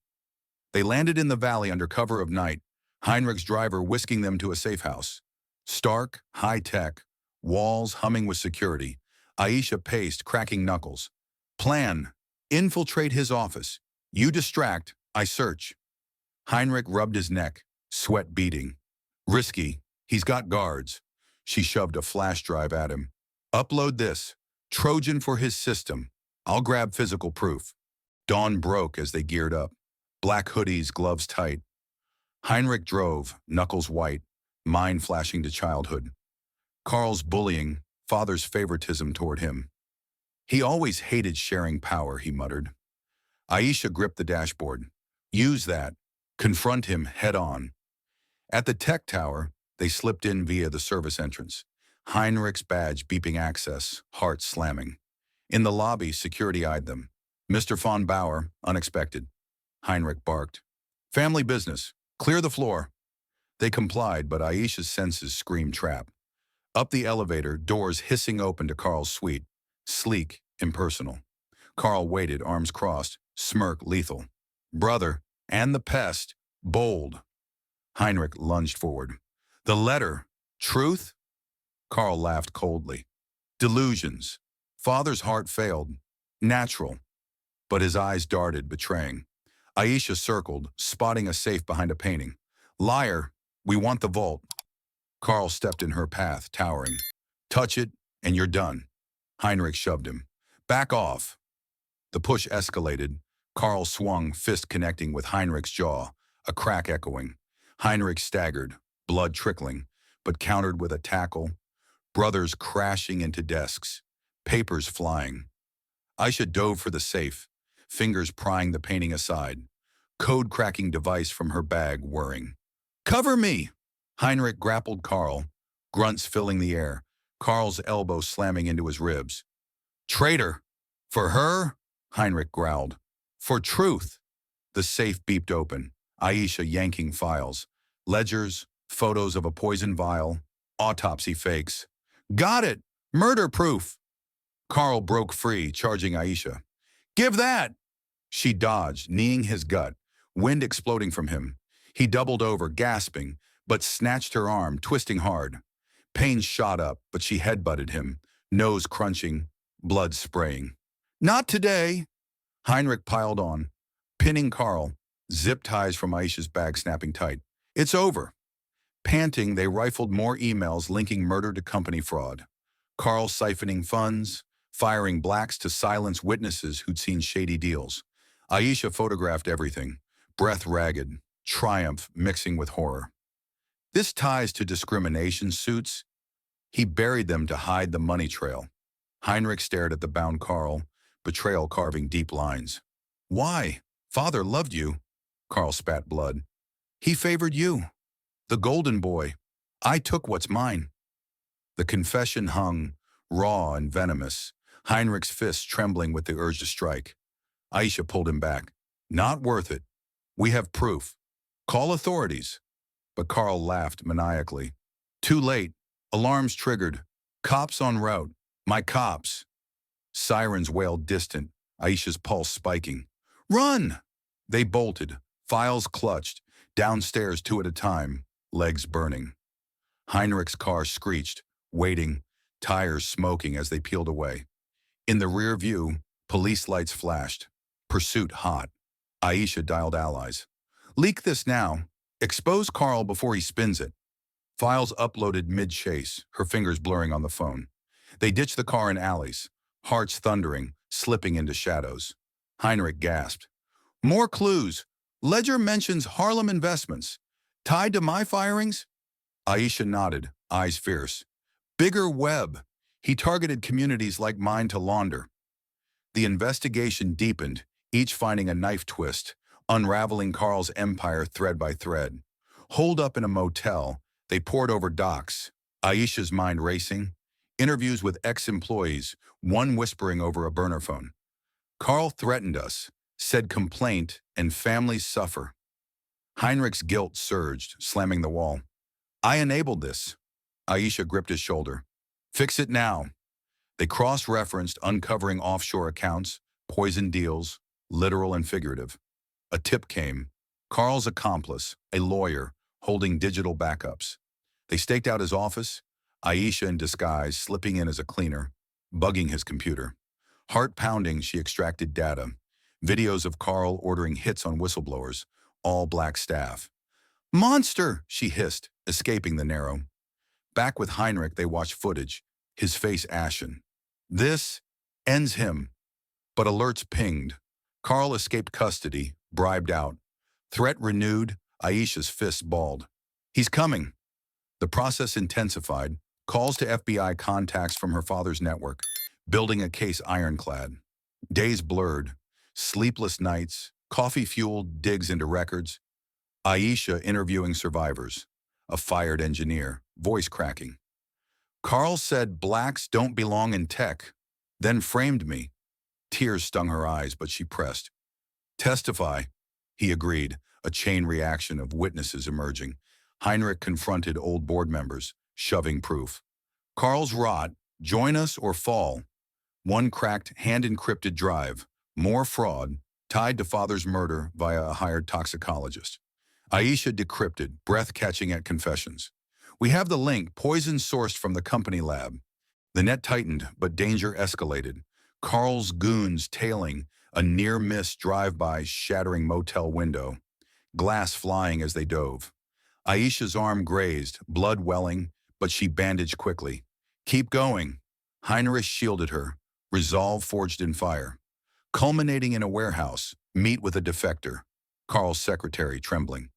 They landed in the valley under cover of night, Heinrich's driver whisking them to a safe house. Stark, high-tech, walls humming with security. Aisha paced, cracking knuckles. Plan. Infiltrate his office. You distract, I search. Heinrich rubbed his neck, sweat beading. Risky. He's got guards. She shoved a flash drive at him. Upload this. Trojan for his system. I'll grab physical proof. Dawn broke as they geared up. Black hoodies, gloves tight. Heinrich drove, knuckles white, mind flashing to childhood. Carl's bullying, father's favoritism toward him. He always hated sharing power, he muttered. Aisha gripped the dashboard. Use that. Confront him head on. At the tech tower, they slipped in via the service entrance. Heinrich's badge beeping access, heart slamming. In the lobby, security eyed them. Mr. von Bauer, unexpected. Heinrich barked. Family business. Clear the floor. They complied, but Aisha's senses screamed trap. Up the elevator, doors hissing open to Carl's suite. Sleek, impersonal. Carl waited, arms crossed, smirk lethal. Brother, and the pest, bold. Heinrich lunged forward. The letter. Truth? Carl laughed coldly. Delusions. Father's heart failed. Natural. But his eyes darted, betraying. Aisha circled, spotting a safe behind a painting. Liar, we want the vault. Carl stepped in her path, towering. Touch it, and you're done. Heinrich shoved him. Back off. The push escalated. Carl swung, fist connecting with Heinrich's jaw, a crack echoing. Heinrich staggered, blood trickling, but countered with a tackle. Brothers crashing into desks, papers flying. Aisha dove for the safe, fingers prying the painting aside. Code-cracking device from her bag whirring. Cover me! Heinrich grappled Carl, grunts filling the air, Carl's elbow slamming into his ribs. Traitor! For her? Heinrich growled. For truth! The safe beeped open, Aisha yanking files. Ledgers, photos of a poison vial, autopsy fakes. Got it! Murder proof! Carl broke free, charging Aisha. Give that! She dodged, kneeing his gut, wind exploding from him. He doubled over, gasping, but snatched her arm, twisting hard. Pain shot up, but she headbutted him, nose crunching, blood spraying. Not today! Heinrich piled on, pinning Carl, zip ties from Aisha's bag snapping tight. It's over. Panting, they rifled more emails linking murder to company fraud. Carl siphoning funds, firing blacks to silence witnesses who'd seen shady deals. Aisha photographed everything, breath ragged, triumph mixing with horror. This ties to discrimination suits. He buried them to hide the money trail. Heinrich stared at the bound Carl, betrayal carving deep lines. Why? Father loved you. Carl spat blood. He favored you. The golden boy. I took what's mine. The confession hung, raw and venomous, Heinrich's fist trembling with the urge to strike. Aisha pulled him back. Not worth it. We have proof. Call authorities. But Carl laughed maniacally. Too late. Alarms triggered. Cops en route. My cops. Sirens wailed distant, Aisha's pulse spiking. Run! They bolted, files clutched, downstairs two at a time, legs burning. Heinrich's car screeched, waiting, tires smoking as they peeled away. In the rear view, police lights flashed. Pursuit hot. Aisha dialed allies. Leak this now. Expose Carl before he spins it. Files uploaded mid-chase, her fingers blurring on the phone. They ditched the car in alleys, hearts thundering, slipping into shadows. Heinrich gasped. More clues. Ledger mentions Harlem investments. Tied to my firings? Aisha nodded, eyes fierce. Bigger web. He targeted communities like mine to launder. The investigation deepened, each finding a knife twist, unraveling Carl's empire thread by thread. Holed up in a motel, they pored over docs, Aisha's mind racing, interviews with ex-employees, one whispering over a burner phone. Carl threatened us, said complaint and families suffer. Heinrich's guilt surged, slamming the wall. I enabled this. Aisha gripped his shoulder. Fix it now. They cross-referenced, uncovering offshore accounts, poison deals, literal and figurative. A tip came. Carl's accomplice, a lawyer, holding digital backups. They staked out his office, Aisha in disguise slipping in as a cleaner, bugging his computer. Heart pounding, she extracted data. Videos of Carl ordering hits on whistleblowers, all black staff. Monster, she hissed, escaping the narrow. Back with Heinrich, they watched footage, his face ashen. This ends him. But alerts pinged. Carl escaped custody, bribed out. Threat renewed, Aisha's fists balled. He's coming. The process intensified, calls to FBI contacts from her father's network, building a case ironclad. Days blurred, sleepless nights, coffee-fueled digs into records. Aisha interviewing survivors, a fired engineer, voice cracking. Carl said blacks don't belong in tech, then framed me. Tears stung her eyes, but she pressed. Testify, he agreed, a chain reaction of witnesses emerging. Heinrich confronted old board members, shoving proof. Carl's rot, join us or fall. One cracked, hand-encrypted drive, more fraud, tied to father's murder via a hired toxicologist. Aisha decrypted, breath catching at confessions. We have the link, poison sourced from the company lab. The net tightened, but danger escalated. Carl's goons tailing, a near-miss drive-by shattering motel window. Glass flying as they dove. Aisha's arm grazed, blood welling, but she bandaged quickly. Keep going. Heinrich shielded her, resolve forged in fire. Culminating in a warehouse, meet with a defector. Carl's secretary trembling.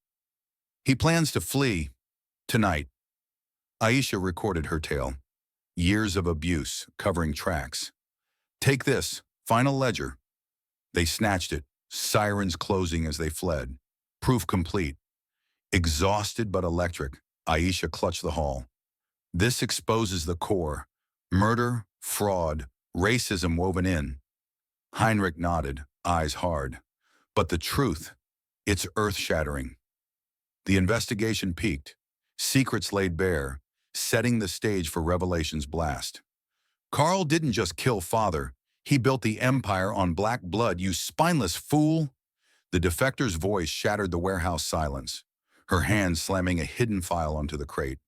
He plans to flee. Tonight. Aisha recorded her tale. Years of abuse, covering tracks. Take this, final ledger. They snatched it, sirens closing as they fled. Proof complete. Exhausted but electric, Aisha clutched the haul. This exposes the core. Murder, fraud, racism woven in. Heinrich nodded, eyes hard. But the truth, it's earth-shattering. The investigation peaked. Secrets laid bare, setting the stage for Revelation's blast. Carl didn't just kill father, He built the empire on black blood, you spineless fool. The defector's voice shattered the warehouse silence, her hand slamming a hidden file onto the crate,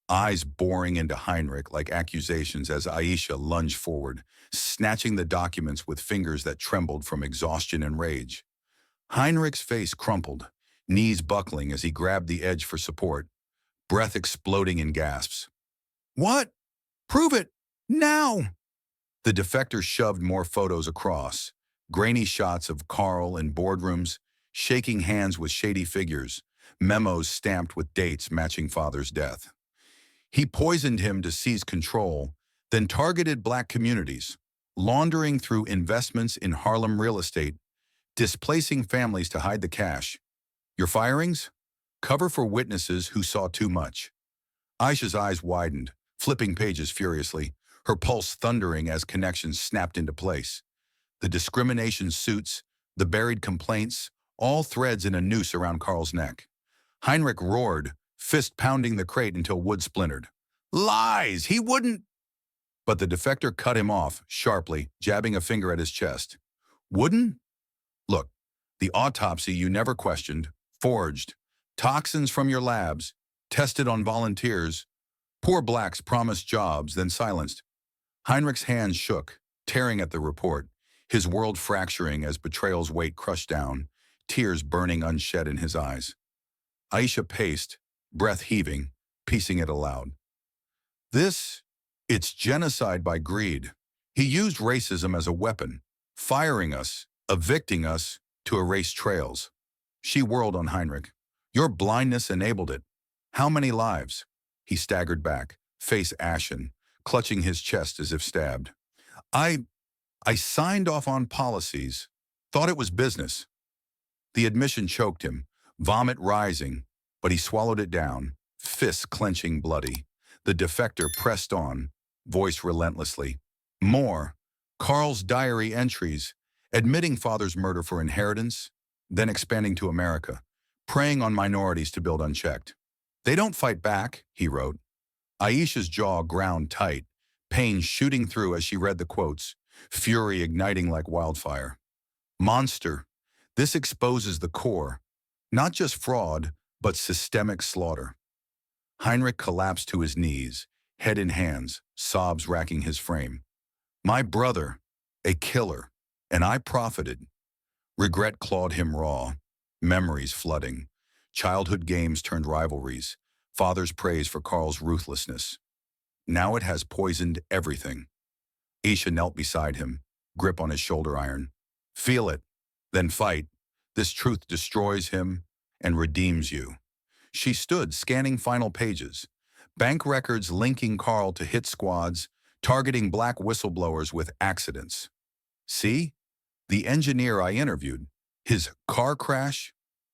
eyes boring into Heinrich like accusations as Aisha lunged forward, snatching the documents with fingers that trembled from exhaustion and rage. Heinrich's face crumpled, knees buckling as he grabbed the edge for support, breath exploding in gasps. What? Prove it! Now! The defector shoved more photos across, grainy shots of Carl in boardrooms, shaking hands with shady figures, memos stamped with dates matching father's death. He poisoned him to seize control, then targeted black communities, laundering through investments in Harlem real estate, displacing families to hide the cash. Your firings? Cover for witnesses who saw too much. Aisha's eyes widened, flipping pages furiously, her pulse thundering as connections snapped into place. The discrimination suits, the buried complaints, all threads in a noose around Carl's neck. Heinrich roared, fist pounding the crate until wood splintered. Lies! He wouldn't! But the defector cut him off, sharply, jabbing a finger at his chest. Wouldn't? Look, the autopsy you never questioned, forged, toxins from your labs, tested on volunteers, poor blacks promised jobs, then silenced. Heinrich's hands shook, tearing at the report, his world fracturing as betrayal's weight crushed down, tears burning unshed in his eyes. Aisha paced, breath heaving, piecing it aloud. It's genocide by greed. He used racism as a weapon, firing us, evicting us, to erase trails. She whirled on Heinrich. Your blindness enabled it. How many lives? He staggered back, face ashen, clutching his chest as if stabbed. I signed off on policies, thought it was business. The admission choked him, vomit rising, but he swallowed it down, fists clenching bloody. The defector pressed on, voice relentlessly. More. Carl's diary entries, admitting father's murder for inheritance, then expanding to America, preying on minorities to build unchecked. They don't fight back, he wrote. Aisha's jaw ground tight, pain shooting through as she read the quotes, fury igniting like wildfire. Monster. This exposes the core, not just fraud, but systemic slaughter. Heinrich collapsed to his knees, head in hands, sobs racking his frame. My brother, a killer, and I profited. Regret clawed him raw, memories flooding. Childhood games turned rivalries, father's praise for Carl's ruthlessness. Now it has poisoned everything. Aisha knelt beside him, grip on his shoulder iron. Feel it, then fight. This truth destroys him and redeems you. She stood, scanning final pages. Bank records linking Carl to hit squads, targeting black whistleblowers with accidents. See? The engineer I interviewed, his car crash,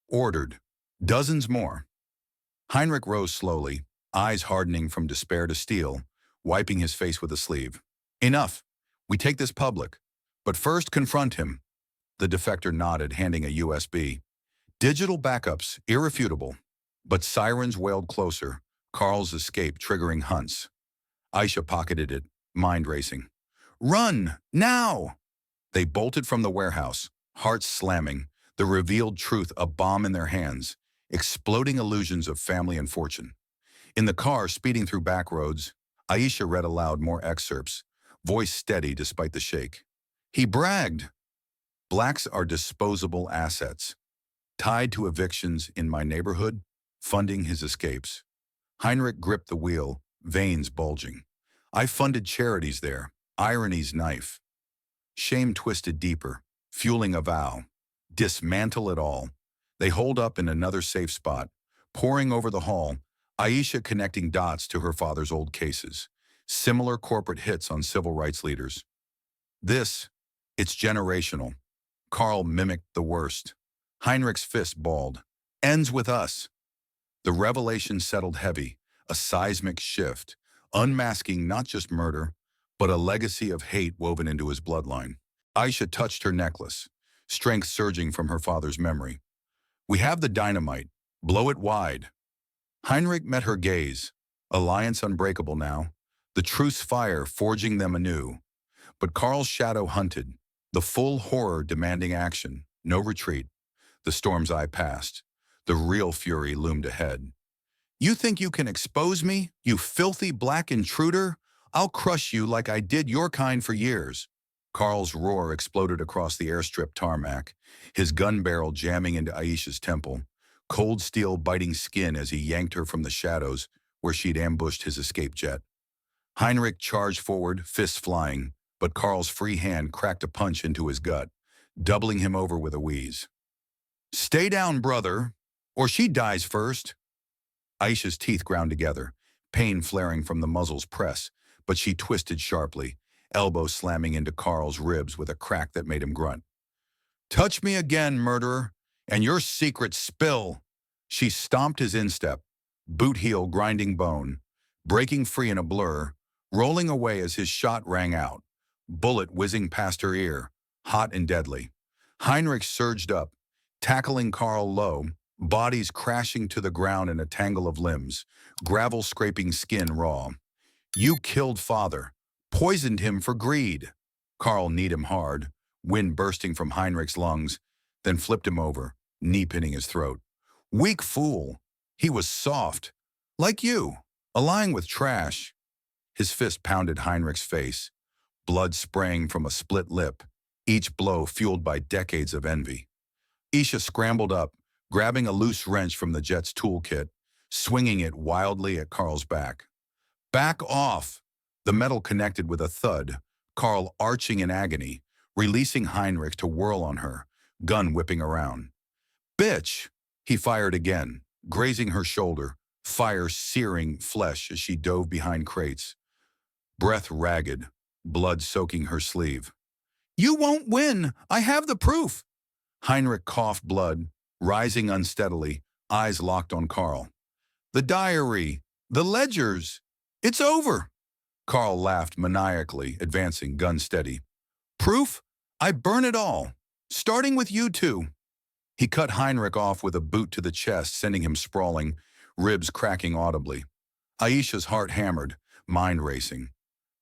ordered. Dozens more. Heinrich rose slowly, eyes hardening from despair to steel, wiping his face with a sleeve. Enough. We take this public. But first confront him. The defector nodded, handing a USB. Digital backups, irrefutable. But sirens wailed closer, Carl's escape triggering hunts. Aisha pocketed it, mind racing. Run! Now! They bolted from the warehouse, hearts slamming, the revealed truth a bomb in their hands, exploding illusions of family and fortune. In the car, speeding through back roads, Aisha read aloud more excerpts, voice steady despite the shake. He bragged. Blacks are disposable assets, tied to evictions in my neighborhood, funding his escapes. Heinrich gripped the wheel, veins bulging. I funded charities there, irony's knife. Shame twisted deeper, fueling a vow. Dismantle it all. They holed up in another safe spot, pouring over the hall, Aisha connecting dots to her father's old cases. Similar corporate hits on civil rights leaders. It's generational. Carl mimicked the worst. Heinrich's fist balled. Ends with us. The revelation settled heavy, a seismic shift, unmasking not just murder, but a legacy of hate woven into his bloodline. Aisha touched her necklace, strength surging from her father's memory. We have the dynamite. Blow it wide. Heinrich met her gaze, alliance unbreakable now, the truce fire forging them anew. But Carl's shadow hunted, the full horror demanding action, no retreat. The storm's eye passed. The real fury loomed ahead. You think you can expose me, you filthy black intruder? I'll crush you like I did your kind for years. Carl's roar exploded across the airstrip tarmac, his gun barrel jamming into Aisha's temple, cold steel biting skin as he yanked her from the shadows where she'd ambushed his escape jet. Heinrich charged forward, fists flying, but Carl's free hand cracked a punch into his gut, doubling him over with a wheeze. Stay down, brother, or she dies first. Aisha's teeth ground together, pain flaring from the muzzle's press, but she twisted sharply, elbow slamming into Carl's ribs with a crack that made him grunt. Touch me again, murderer, and your secret spill. She stomped his instep, boot heel grinding bone, breaking free in a blur, rolling away as his shot rang out, bullet whizzing past her ear, hot and deadly. Heinrich surged up, tackling Carl low, bodies crashing to the ground in a tangle of limbs, gravel scraping skin raw. You killed father, poisoned him for greed. Carl kneed him hard, wind bursting from Heinrich's lungs, then flipped him over, knee pinning his throat. Weak fool. He was soft. Like you, lying with trash. His fist pounded Heinrich's face, blood spraying from a split lip, each blow fueled by decades of envy. Isha scrambled up, grabbing a loose wrench from the jet's toolkit, swinging it wildly at Carl's back. Back off! The metal connected with a thud, Carl arching in agony, releasing Heinrich to whirl on her, gun whipping around. Bitch! He fired again, grazing her shoulder, fire searing flesh as she dove behind crates. Breath ragged, blood soaking her sleeve. You won't win! I have the proof! Heinrich coughed blood, rising unsteadily, eyes locked on Carl. The diary! The ledgers! It's over! Carl laughed maniacally, advancing, gun steady. Proof? I burn it all, starting with you two. He cut Heinrich off with a boot to the chest, sending him sprawling, ribs cracking audibly. Aisha's heart hammered, mind racing.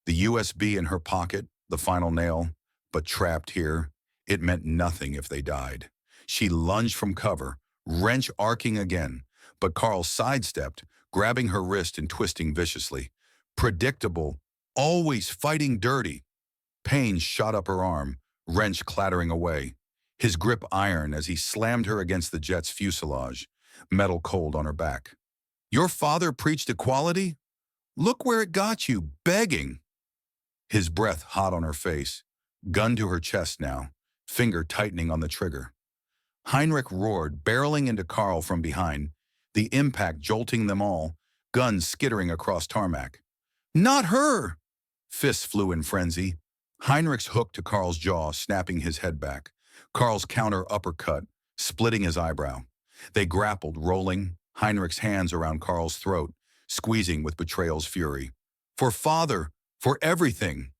The USB in her pocket, the final nail, but trapped here, it meant nothing if they died. She lunged from cover, wrench arcing again, but Carl sidestepped, grabbing her wrist and twisting viciously. Predictable, always fighting dirty. Pain shot up her arm, wrench clattering away. His grip iron as he slammed her against the jet's fuselage, metal cold on her back. Your father preached equality? Look where it got you, begging. His breath hot on her face, gun to her chest now, finger tightening on the trigger. Heinrich roared, barreling into Carl from behind, the impact jolting them all, guns skittering across tarmac. Not her! Fists flew in frenzy. Heinrich's hook to Carl's jaw, snapping his head back. Carl's counter uppercut, splitting his eyebrow. They grappled, rolling, Heinrich's hands around Carl's throat, squeezing with betrayal's fury. For father, for everything!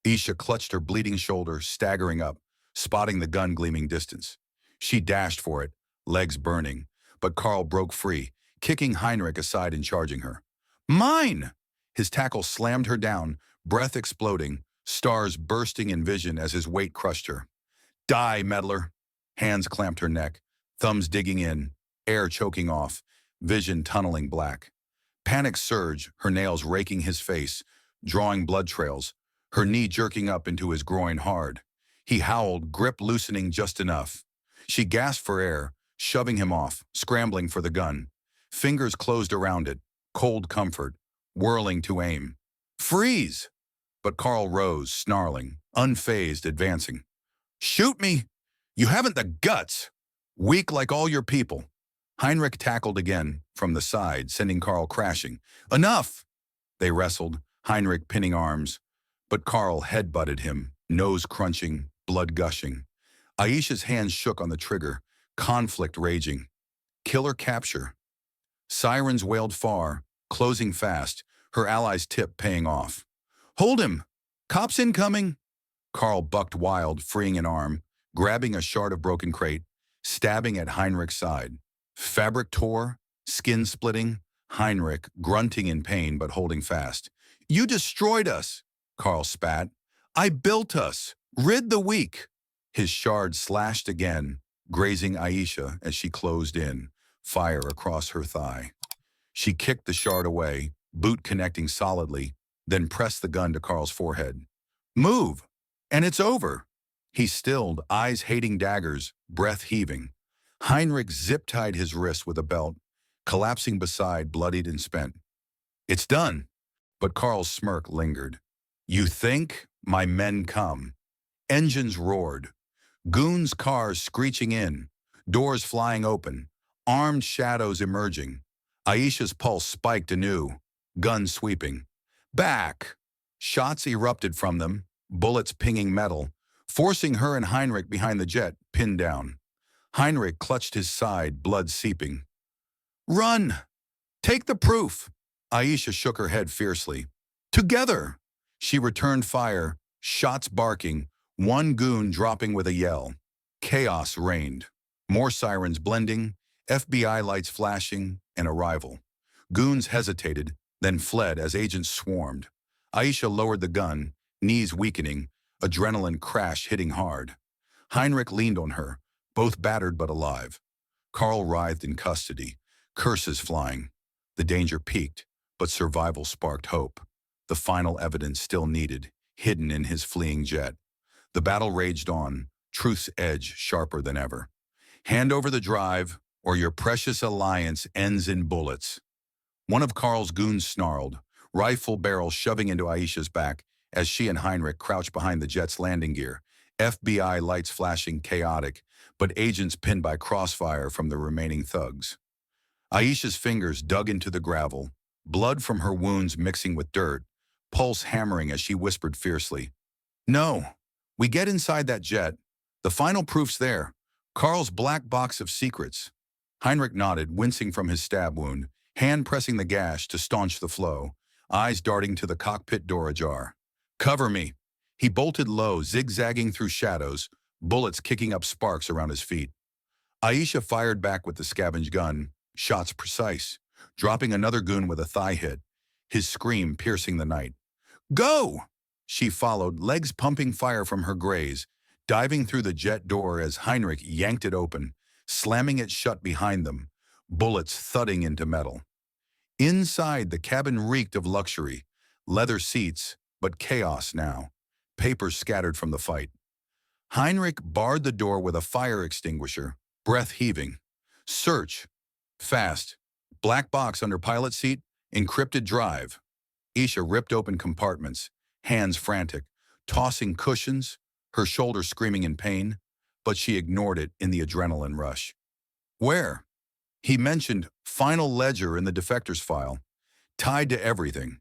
Isha clutched her bleeding shoulder, staggering up, spotting the gun gleaming distance. She dashed for it, legs burning, but Carl broke free, kicking Heinrich aside and charging her. Mine! His tackle slammed her down, breath exploding, stars bursting in vision as his weight crushed her. Die, meddler! Hands clamped her neck, thumbs digging in, air choking off, vision tunneling black. Panic surged, her nails raking his face, drawing blood trails, her knee jerking up into his groin hard. He howled, grip loosening just enough. She gasped for air, shoving him off, scrambling for the gun. Fingers closed around it, cold comfort, whirling to aim. Freeze! But Carl rose, snarling, unfazed, advancing. Shoot me! You haven't the guts! Weak like all your people. Heinrich tackled again, from the side, sending Carl crashing. Enough! They wrestled, Heinrich pinning arms. But Carl headbutted him, nose crunching, blood gushing. Aisha's hands shook on the trigger, conflict raging. Killer capture. Sirens wailed far, closing fast, her allies' tip paying off. Hold him! Cops incoming! Carl bucked wild, freeing an arm, grabbing a shard of broken crate, stabbing at Heinrich's side. Fabric tore, skin splitting, Heinrich grunting in pain but holding fast. You destroyed us! Carl spat, I built us. Rid the weak. His shard slashed again, grazing Aisha as she closed in, fire across her thigh. She kicked the shard away, boot connecting solidly, then pressed the gun to Carl's forehead. Move! And it's over. He stilled, eyes hating daggers, breath heaving. Heinrich zip-tied his wrist with a belt, collapsing beside, bloodied and spent. It's done. But Carl's smirk lingered. You think? My men come. Engines roared. Goons' cars screeching in. Doors flying open. Armed shadows emerging. Aisha's pulse spiked anew. Guns sweeping. Back! Shots erupted from them, bullets pinging metal, forcing her and Heinrich behind the jet, pinned down. Heinrich clutched his side, blood seeping. Run! Take the proof! Aisha shook her head fiercely. Together! She returned fire, shots barking, one goon dropping with a yell. Chaos reigned. More sirens blending, FBI lights flashing, an arrival. Goons hesitated, then fled as agents swarmed. Aisha lowered the gun, knees weakening, adrenaline crash hitting hard. Heinrich leaned on her, both battered but alive. Carl writhed in custody, curses flying. The danger peaked, but survival sparked hope. The final evidence still needed, hidden in his fleeing jet. The battle raged on, truth's edge sharper than ever. Hand over the drive, or your precious alliance ends in bullets. One of Carl's goons snarled, rifle barrel shoving into Aisha's back as she and Heinrich crouched behind the jet's landing gear, FBI lights flashing chaotic, but agents pinned by crossfire from the remaining thugs. Aisha's fingers dug into the gravel, blood from her wounds mixing with dirt, pulse hammering as she whispered fiercely, No, we get inside that jet. The final proof's there. Carl's black box of secrets. Heinrich nodded, wincing from his stab wound, hand pressing the gash to staunch the flow, eyes darting to the cockpit door ajar. Cover me. He bolted low, zigzagging through shadows, bullets kicking up sparks around his feet. Aisha fired back with the scavenge gun, shots precise, dropping another goon with a thigh hit, his scream piercing the night. Go! She followed, legs pumping fire from her graze, diving through the jet door as Heinrich yanked it open, slamming it shut behind them, bullets thudding into metal. Inside, the cabin reeked of luxury, leather seats, but chaos now, papers scattered from the fight. Heinrich barred the door with a fire extinguisher, breath heaving. Search. Fast. Black box under pilot seat, encrypted drive. Aisha ripped open compartments, hands frantic, tossing cushions, her shoulder screaming in pain, but she ignored it in the adrenaline rush. Where? He mentioned final ledger in the defector's file, tied to everything.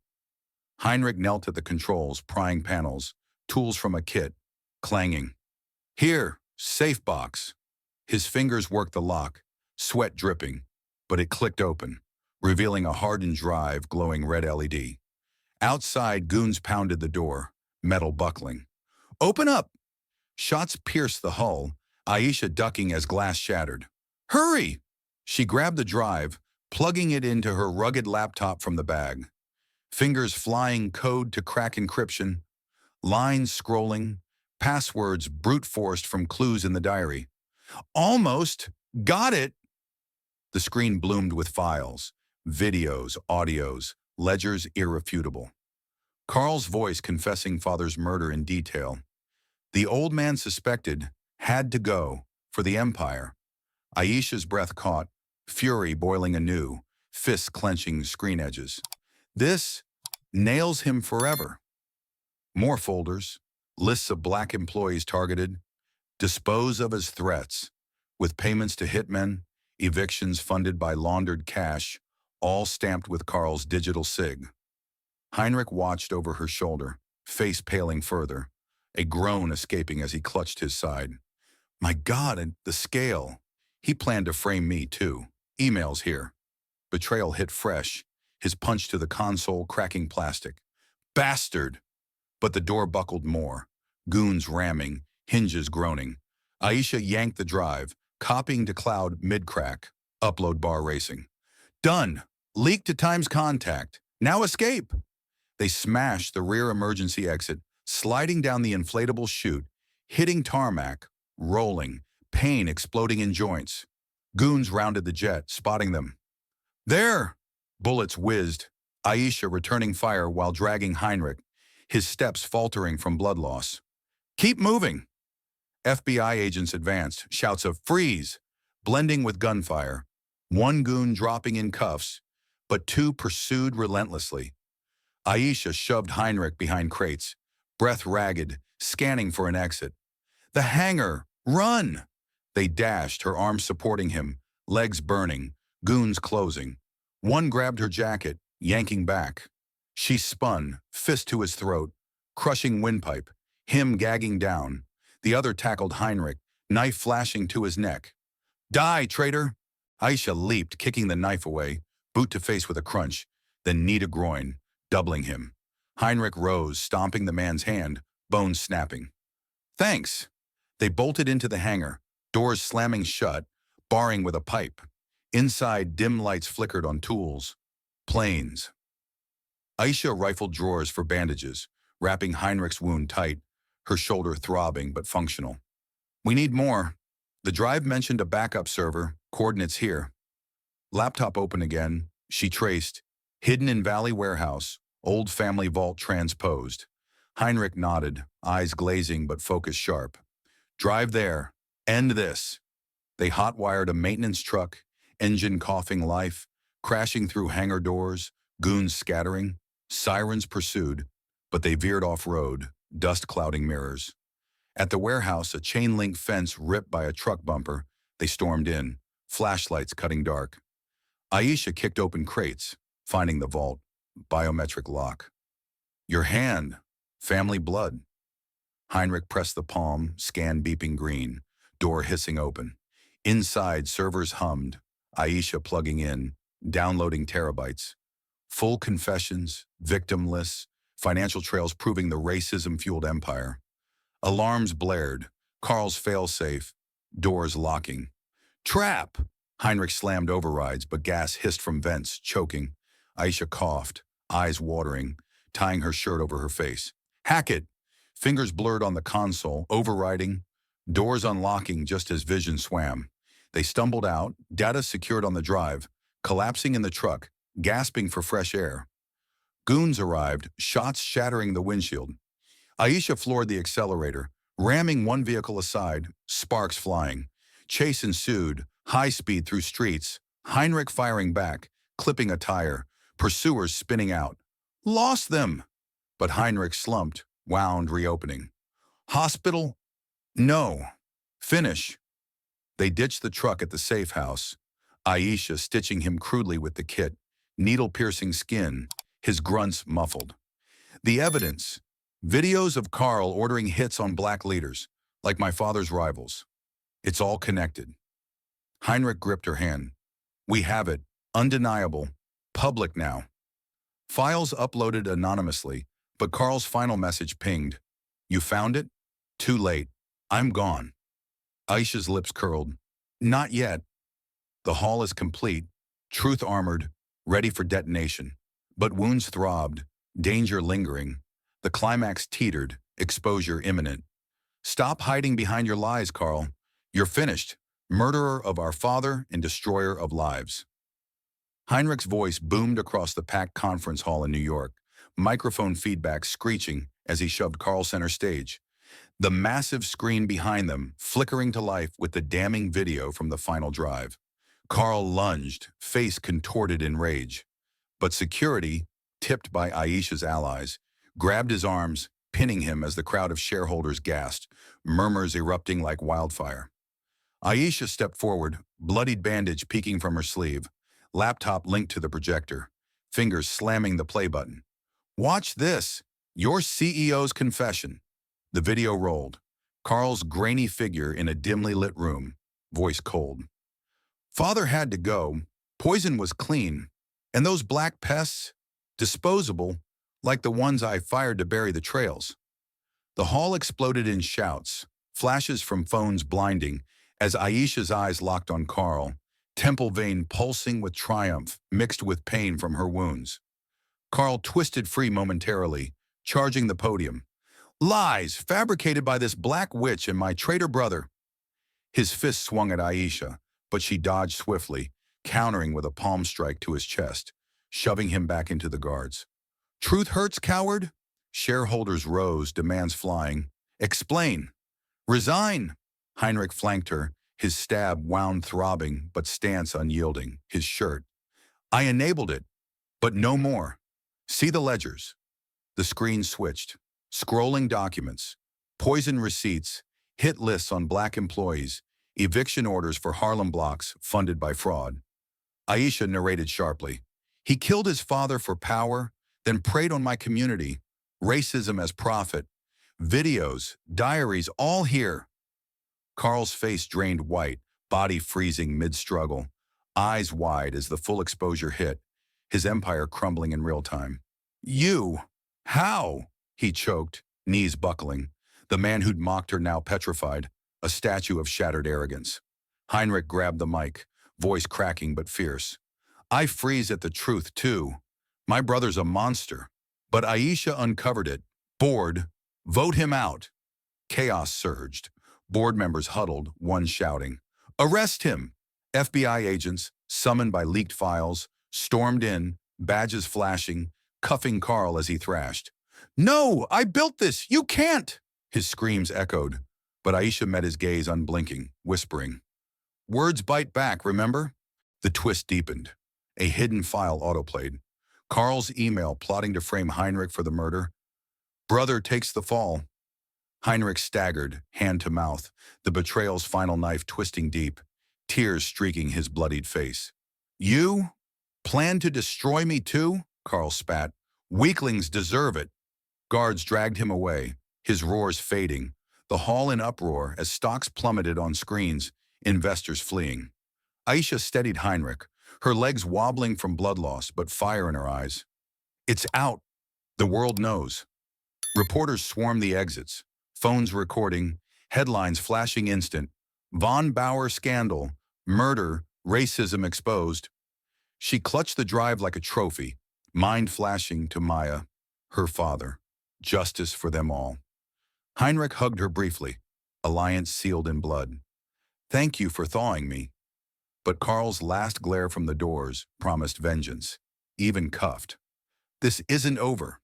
Heinrich knelt at the controls, prying panels, tools from a kit, clanging. Here, safe box. His fingers worked the lock, sweat dripping, but it clicked open, revealing a hardened drive glowing red LED. Outside, goons pounded the door, metal buckling. Open up! Shots pierced the hull, Aisha ducking as glass shattered. Hurry! She grabbed the drive, plugging it into her rugged laptop from the bag. Fingers flying code to crack encryption, lines scrolling, passwords brute-forced from clues in the diary. Almost! Got it! The screen bloomed with files, videos, audios, ledgers irrefutable. Carl's voice confessing father's murder in detail. The old man suspected had to go for the empire. Aisha's breath caught, fury boiling anew, fists clenching screen edges. This nails him forever. More folders, lists of black employees targeted, dispose of as threats, with payments to hitmen, evictions funded by laundered cash, all stamped with Carl's digital sig. Heinrich watched over her shoulder, face paling further, a groan escaping as he clutched his side. My God, and the scale. He planned to frame me, too. Emails here. Betrayal hit fresh, his punch to the console cracking plastic. Bastard! But the door buckled more, goons ramming, hinges groaning. Aisha yanked the drive, copying to cloud mid-crack, upload bar racing. Done! Leak to Times contact. Now escape! They smashed the rear emergency exit, sliding down the inflatable chute, hitting tarmac, rolling, pain exploding in joints. Goons rounded the jet, spotting them. There! Bullets whizzed, Aisha returning fire while dragging Heinrich, his steps faltering from blood loss. Keep moving! FBI agents advanced, shouts of freeze, blending with gunfire. One goon dropping in cuffs, but two pursued relentlessly. Aisha shoved Heinrich behind crates, breath ragged, scanning for an exit. The hangar! Run! They dashed, her arms supporting him, legs burning, goons closing. One grabbed her jacket, yanking back. She spun, fist to his throat, crushing windpipe, him gagging down. The other tackled Heinrich, knife flashing to his neck. Die, traitor! Aisha leaped, kicking the knife away, boot to face with a crunch, then knee to groin, doubling him. Heinrich rose, stomping the man's hand, bones snapping. Thanks! They bolted into the hangar, doors slamming shut, barring with a pipe. Inside, dim lights flickered on tools. Planes. Aisha rifled drawers for bandages, wrapping Heinrich's wound tight, her shoulder throbbing but functional. We need more. The drive mentioned a backup server, coordinates here. Laptop open again, she traced. Hidden in Valley Warehouse, old family vault transposed. Heinrich nodded, eyes glazing but focus sharp. Drive there. End this. They hot-wired a maintenance truck, engine coughing life, crashing through hangar doors, goons scattering. Sirens pursued, but they veered off-road, dust clouding mirrors. At the warehouse, a chain-link fence ripped by a truck bumper, they stormed in, flashlights cutting dark. Aisha kicked open crates, finding the vault, biometric lock. Your hand, family blood. Heinrich pressed the palm, scan beeping green, door hissing open. Inside, servers hummed, Aisha plugging in, downloading terabytes. Full confessions, victim lists, financial trails proving the racism-fueled empire. Alarms blared, Carl's failsafe, doors locking. Trap! Heinrich slammed overrides, but gas hissed from vents, choking. Aisha coughed, eyes watering, tying her shirt over her face. Hack it! Fingers blurred on the console, overriding, doors unlocking just as vision swam. They stumbled out, data secured on the drive, collapsing in the truck, gasping for fresh air. Goons arrived, shots shattering the windshield. Aisha floored the accelerator, ramming one vehicle aside, sparks flying. Chase ensued, high speed through streets, Heinrich firing back, clipping a tire, pursuers spinning out. Lost them! But Heinrich slumped, wound, reopening. Hospital? No. Finish. They ditched the truck at the safe house, Aisha stitching him crudely with the kit, needle-piercing skin, his grunts muffled. The evidence. Videos of Carl ordering hits on black leaders, like my father's rivals. It's all connected. Heinrich gripped her hand. We have it. Undeniable. Public now. Files uploaded anonymously, but Carl's final message pinged. You found it? Too late. I'm gone. Aisha's lips curled. Not yet. The haul is complete, truth armored, ready for detonation. But wounds throbbed, danger lingering. The climax teetered, exposure imminent. Stop hiding behind your lies, Carl. You're finished, murderer of our father and destroyer of lives. Heinrich's voice boomed across the packed conference hall in New York, microphone feedback screeching as he shoved Carl center stage. The massive screen behind them flickering to life with the damning video from the final drive. Carl lunged, face contorted in rage. But security, tipped by Aisha's allies, grabbed his arms, pinning him as the crowd of shareholders gasped, murmurs erupting like wildfire. Aisha stepped forward, bloodied bandage peeking from her sleeve, laptop linked to the projector, fingers slamming the play button. Watch this, your CEO's confession. The video rolled. Carl's grainy figure in a dimly lit room, voice cold. Father had to go. Poison was clean. And those black pests? Disposable, like the ones I fired to bury the trails. The hall exploded in shouts, flashes from phones blinding, as Aisha's eyes locked on Carl, temple vein pulsing with triumph mixed with pain from her wounds. Carl twisted free momentarily, charging the podium. Lies fabricated by this black witch and my traitor brother. His fist swung at Aisha, but she dodged swiftly, countering with a palm strike to his chest, shoving him back into the guards. Truth hurts, coward? Shareholders rose, demands flying. Explain. Resign. Heinrich flanked her, his stab wound throbbing, but stance unyielding, his shirt. I enabled it, but no more. See the ledgers. The screen switched. Scrolling documents, poison receipts, hit lists on black employees, eviction orders for Harlem blocks funded by fraud. Aisha narrated sharply. He killed his father for power, then preyed on my community. Racism as profit. Videos, diaries, all here. Carl's face drained white, body freezing mid-struggle, eyes wide as the full exposure hit, his empire crumbling in real time. You? How? He choked, knees buckling. The man who'd mocked her now petrified, a statue of shattered arrogance. Heinrich grabbed the mic, voice cracking but fierce. I freeze at the truth, too. My brother's a monster. But Aisha uncovered it. Board, vote him out. Chaos surged. Board members huddled, one shouting, Arrest him! FBI agents, summoned by leaked files, stormed in, badges flashing, cuffing Carl as he thrashed. No, I built this! You can't! His screams echoed, but Aisha met his gaze unblinking, whispering. Words bite back, remember? The twist deepened. A hidden file autoplayed. Carl's email plotting to frame Heinrich for the murder. Brother takes the fall. Heinrich staggered, hand to mouth, the betrayal's final knife twisting deep, tears streaking his bloodied face. You? Plan to destroy me too? Carl spat. Weaklings deserve it. Guards dragged him away, his roars fading, the hall in uproar as stocks plummeted on screens, investors fleeing. Aisha steadied Heinrich, her legs wobbling from blood loss but fire in her eyes. It's out. The world knows. Reporters swarmed the exits, phones recording, headlines flashing instant. Von Bauer scandal, murder, racism exposed. She clutched the drive like a trophy, mind flashing to Maya, her father. Justice for them all. Heinrich hugged her briefly, alliance sealed in blood. Thank you for thawing me. But Carl's last glare from the doors promised vengeance, even cuffed. This isn't over.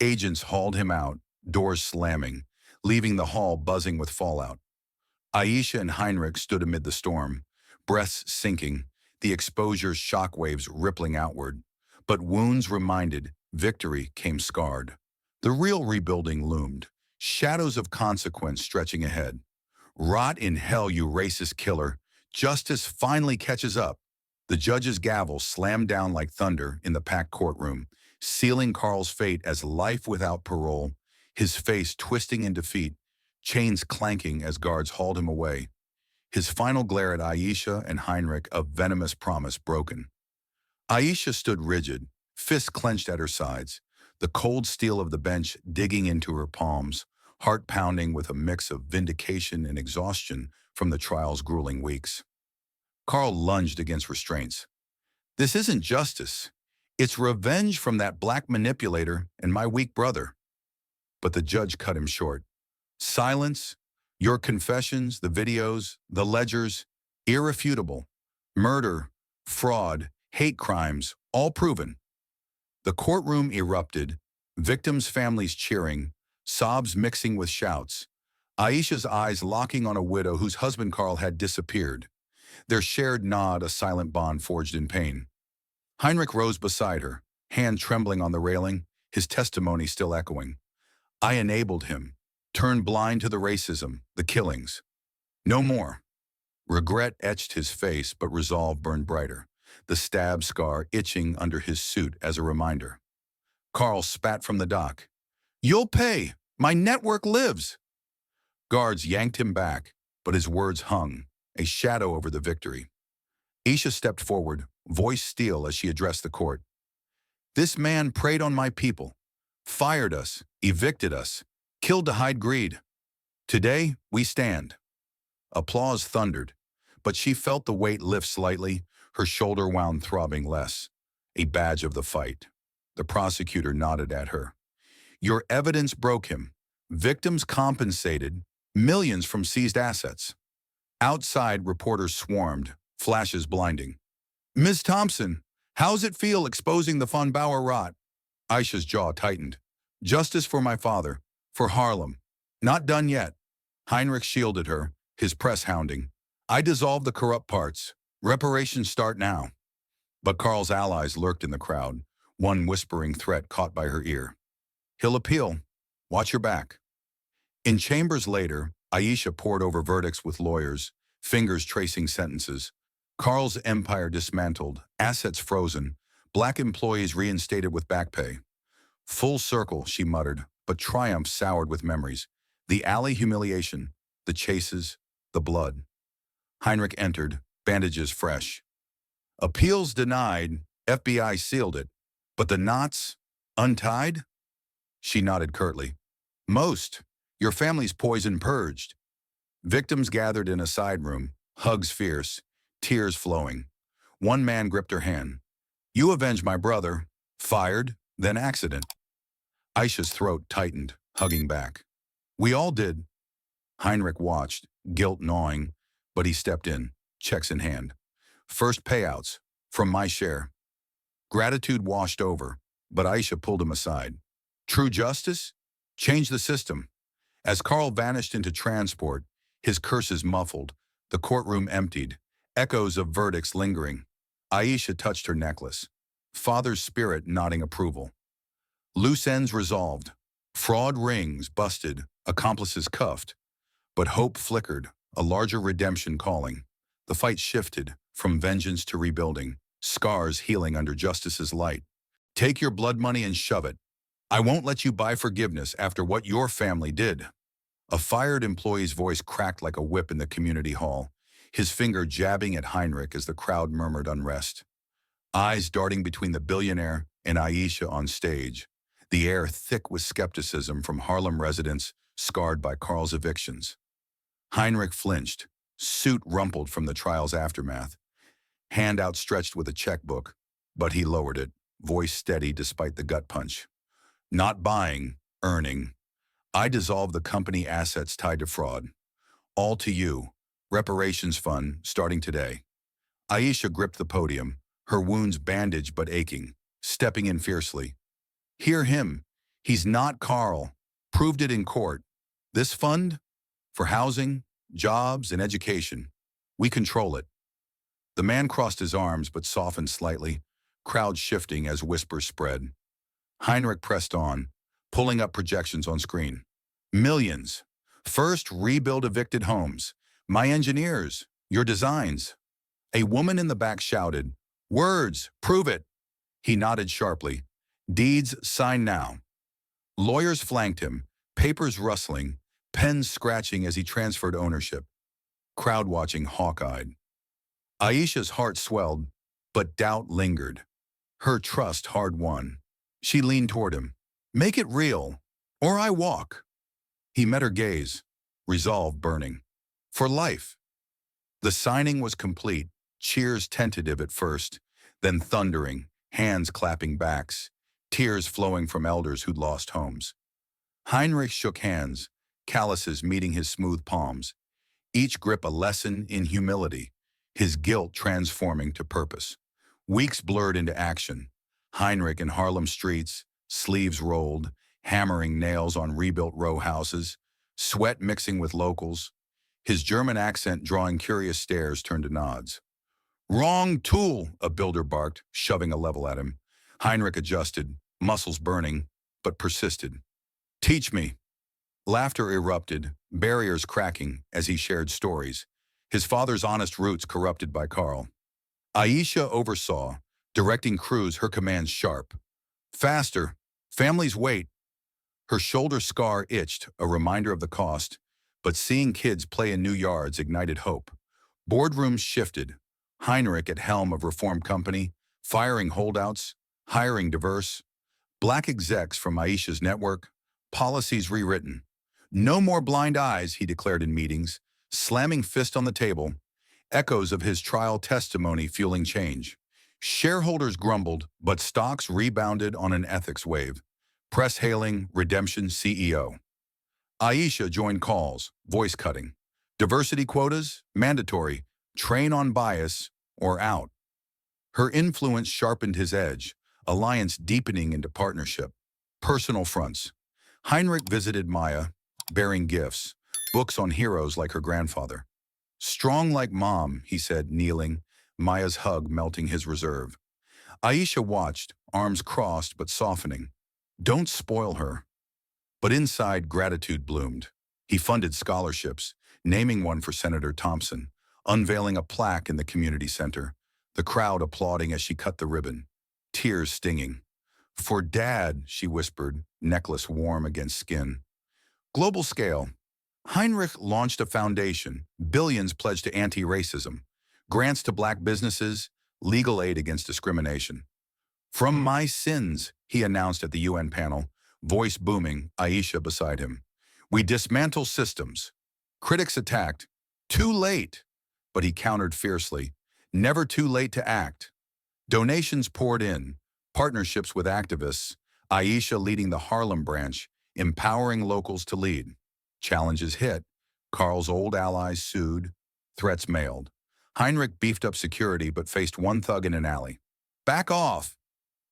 Agents hauled him out, doors slamming, leaving the hall buzzing with fallout. Aisha and Heinrich stood amid the storm, breaths sinking, the exposure's shockwaves rippling outward. But wounds reminded, victory came scarred. The real rebuilding loomed, shadows of consequence stretching ahead. Rot in hell, you racist killer. Justice finally catches up. The judge's gavel slammed down like thunder in the packed courtroom, sealing Carl's fate as life without parole, his face twisting in defeat, chains clanking as guards hauled him away. His final glare at Aisha and Heinrich, a venomous promise broken. Aisha stood rigid, fists clenched at her sides, the cold steel of the bench digging into her palms, heart pounding with a mix of vindication and exhaustion from the trial's grueling weeks. Carl lunged against restraints. This isn't justice. It's revenge from that black manipulator and my weak brother. But the judge cut him short. Silence, your confessions, the videos, the ledgers, irrefutable. Murder, fraud, hate crimes, all proven. The courtroom erupted, victims' families cheering, sobs mixing with shouts. Aisha's eyes locking on a widow whose husband Carl had disappeared. Their shared nod a silent bond forged in pain. Heinrich rose beside her, hand trembling on the railing, his testimony still echoing. I enabled him, turned blind to the racism, the killings. No more. Regret etched his face, but resolve burned brighter, the stab scar itching under his suit as a reminder. Carl spat from the dock. You'll pay. My network lives. Guards yanked him back, but his words hung, a shadow over the victory. Aisha stepped forward, voice steel as she addressed the court. This man preyed on my people, fired us, evicted us, killed to hide greed. Today, we stand. Applause thundered, but she felt the weight lift slightly, her shoulder wound throbbing less, a badge of the fight. The prosecutor nodded at her. Your evidence broke him, Victims compensated, millions from seized assets. Outside, reporters swarmed, flashes blinding. Ms. Thompson, how's it feel exposing the von Bauer rot? Aisha's jaw tightened. Justice for my father, for Harlem. Not done yet. Heinrich shielded her, his press hounding. I dissolve the corrupt parts. Reparations start now. But Carl's allies lurked in the crowd, one whispering threat caught by her ear. He'll appeal. Watch your back. In chambers later, Aisha pored over verdicts with lawyers, fingers tracing sentences. Carl's empire dismantled, assets frozen, black employees reinstated with back pay. Full circle, she muttered, but triumph soured with memories. The alley humiliation, the chases, the blood. Heinrich entered, bandages fresh. Appeals denied, FBI sealed it. But the knots, untied? She nodded curtly. Most. Your family's poison purged. Victims gathered in a side room, hugs fierce, tears flowing. One man gripped her hand. You avenged my brother. Fired, then accident. Aisha's throat tightened, hugging back. We all did. Heinrich watched, guilt gnawing, but he stepped in, checks in hand. First payouts, from my share. Gratitude washed over, but Aisha pulled him aside. True justice? Change the system. As Carl vanished into transport, his curses muffled, the courtroom emptied, echoes of verdicts lingering. Aisha touched her necklace, father's spirit nodding approval. Loose ends resolved, fraud rings busted, accomplices cuffed. But hope flickered, a larger redemption calling. The fight shifted, from vengeance to rebuilding, scars healing under justice's light. Take your blood money and shove it. I won't let you buy forgiveness after what your family did. A fired employee's voice cracked like a whip in the community hall, his finger jabbing at Heinrich as the crowd murmured unrest. Eyes darting between the billionaire and Aisha on stage, the air thick with skepticism from Harlem residents scarred by Carl's evictions. Heinrich flinched, suit rumpled from the trial's aftermath, hand outstretched with a checkbook, but he lowered it, voice steady despite the gut punch. Not buying, earning. I dissolve the company assets tied to fraud. All to you. Reparations fund, starting today. Aisha gripped the podium, her wounds bandaged but aching, stepping in fiercely. Hear him. He's not Carl. Proved it in court. This fund? For housing, jobs, and education. We control it. The man crossed his arms but softened slightly, crowd shifting as whispers spread. Heinrich pressed on, pulling up projections on screen. Millions. First, rebuild evicted homes. My engineers, your designs. A woman in the back shouted, Words, prove it. He nodded sharply. Deeds, sign now. Lawyers flanked him, papers rustling, pens scratching as he transferred ownership. Crowd watching hawk-eyed. Aisha's heart swelled, but doubt lingered. Her trust hard-won. She leaned toward him. Make it real, or I walk. He met her gaze, resolve burning. For life. The signing was complete, cheers tentative at first, then thundering, hands clapping backs, tears flowing from elders who'd lost homes. Heinrich shook hands, calluses meeting his smooth palms, each grip a lesson in humility, his guilt transforming to purpose. Weeks blurred into action. Heinrich in Harlem streets, sleeves rolled, hammering nails on rebuilt row houses, sweat mixing with locals, his German accent drawing curious stares turned to nods. Wrong tool, a builder barked, shoving a level at him. Heinrich adjusted, muscles burning, but persisted. Teach me. Laughter erupted, barriers cracking as he shared stories, his father's honest roots corrupted by Carl. Aisha oversaw, directing crews her commands sharp. Faster. Families wait. Her shoulder scar itched, a reminder of the cost, but seeing kids play in new yards ignited hope. Boardrooms shifted. Heinrich at helm of reform company, firing holdouts, hiring diverse. Black execs from Aisha's network, policies rewritten. No more blind eyes, he declared in meetings, slamming fist on the table, echoes of his trial testimony fueling change. Shareholders grumbled, but stocks rebounded on an ethics wave. Press hailing redemption CEO. Aisha joined calls, voice cutting. Diversity quotas, mandatory, train on bias, or out. Her influence sharpened his edge, alliance deepening into partnership. Personal fronts. Heinrich visited Maya, bearing gifts, books on heroes like her grandfather. Strong like mom, he said, kneeling, Maya's hug melting his reserve. Aisha watched, arms crossed but softening. Don't spoil her. But inside, gratitude bloomed. He funded scholarships, naming one for Senator Thompson, unveiling a plaque in the community center, the crowd applauding as she cut the ribbon, tears stinging. For Dad, she whispered, necklace warm against skin. Global scale. Heinrich launched a foundation, billions pledged to anti-racism, grants to black businesses, legal aid against discrimination. From my sins, he announced at the UN panel, voice booming, Aisha beside him. We dismantle systems. Critics attacked. Too late. But he countered fiercely. Never too late to act. Donations poured in. Partnerships with activists. Aisha leading the Harlem branch, empowering locals to lead. Challenges hit. Carl's old allies sued. Threats mailed. Heinrich beefed up security but faced one thug in an alley. Back off!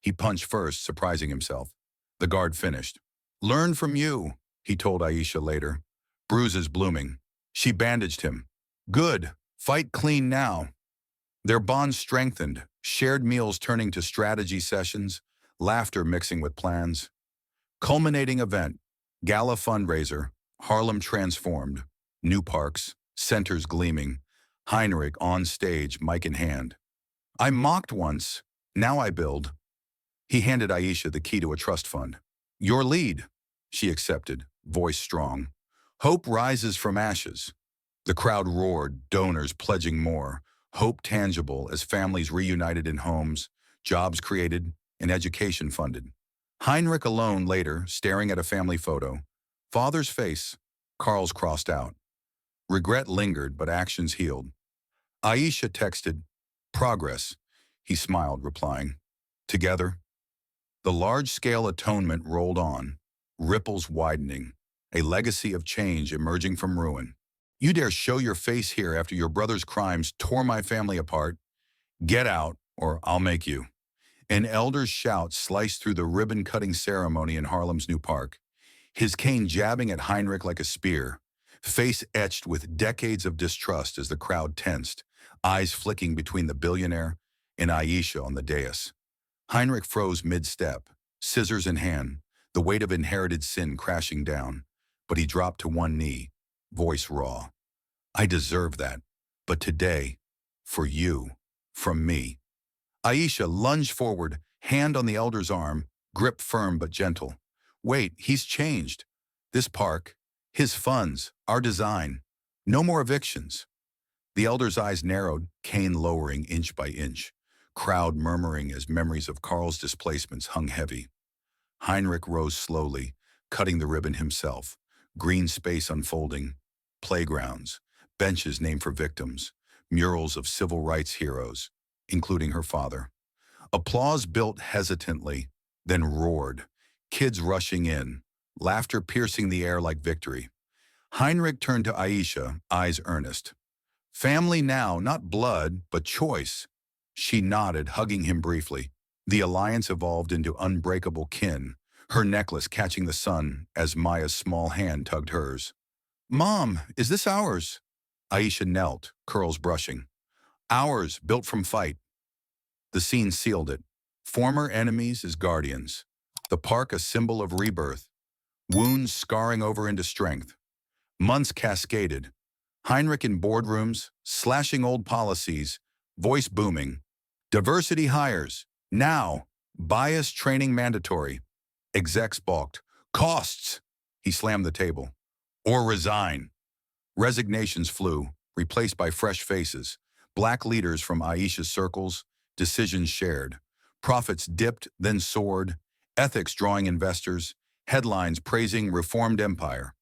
He punched first, surprising himself. The guard finished. Learn from you, he told Aisha later. Bruises blooming. She bandaged him. Good. Fight clean now. Their bond strengthened, shared meals turning to strategy sessions, laughter mixing with plans. Culminating event. Gala fundraiser. Harlem transformed. New parks. Centers gleaming. Heinrich on stage, mic in hand. I mocked once. Now I build. He handed Aisha the key to a trust fund. Your lead, she accepted, voice strong. Hope rises from ashes. The crowd roared, donors pledging more. Hope tangible as families reunited in homes, jobs created, and education funded. Heinrich alone later, staring at a family photo. Father's face, Carl's crossed out. Regret lingered, but actions healed. Aisha texted, progress. He smiled, replying, together. The large-scale atonement rolled on, ripples widening, a legacy of change emerging from ruin. You dare show your face here after your brother's crimes tore my family apart? Get out, or I'll make you. An elder's shout sliced through the ribbon-cutting ceremony in Harlem's new park, his cane jabbing at Heinrich like a spear, face etched with decades of distrust as the crowd tensed, eyes flicking between the billionaire and Aisha on the dais. Heinrich froze mid-step, scissors in hand, the weight of inherited sin crashing down, but he dropped to one knee, voice raw. I deserve that, but today, for you, from me. Aisha lunged forward, hand on the elder's arm, grip firm but gentle. Wait, he's changed. This park, his funds, our design. No more evictions. The elder's eyes narrowed, cane lowering inch by inch. Crowd murmuring as memories of Carl's displacements hung heavy. Heinrich rose slowly, cutting the ribbon himself. Green space unfolding. Playgrounds, benches named for victims, murals of civil rights heroes, including her father. Applause built hesitantly, then roared. Kids rushing in, laughter piercing the air like victory. Heinrich turned to Aisha, eyes earnest. Family now, not blood, but choice. She nodded, hugging him briefly. The alliance evolved into unbreakable kin, her necklace catching the sun as Maya's small hand tugged hers. Mom, is this ours? Aisha knelt, curls brushing. Ours, built from fight. The scene sealed it. Former enemies as guardians. The park a symbol of rebirth. Wounds scarring over into strength. Months cascaded. Heinrich in boardrooms, slashing old policies, voice booming. Diversity hires. Now. Bias training mandatory. Execs balked. Costs. He slammed the table. Or resign. Resignations flew, replaced by fresh faces. Black leaders from Aisha's circles, decisions shared. Profits dipped, then soared. Ethics drawing investors. Headlines praising reformed empire.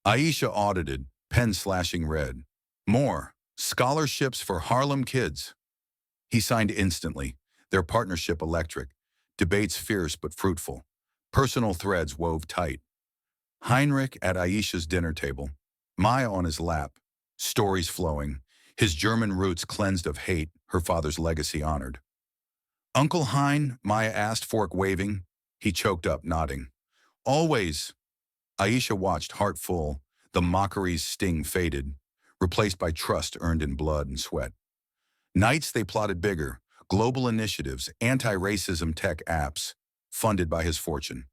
Aisha audited, pen slashing red. More. Scholarships for Harlem kids. He signed instantly, their partnership electric. Debates fierce but fruitful. Personal threads wove tight. Heinrich at Aisha's dinner table, Maya on his lap, stories flowing, his German roots cleansed of hate, her father's legacy honored. Uncle Hein, Maya asked, fork waving. He choked up, nodding. Always. Aisha watched, heart full. The mockery's sting faded, replaced by trust earned in blood and sweat. Nights they plotted bigger, global initiatives, anti-racism tech apps, funded by his fortune.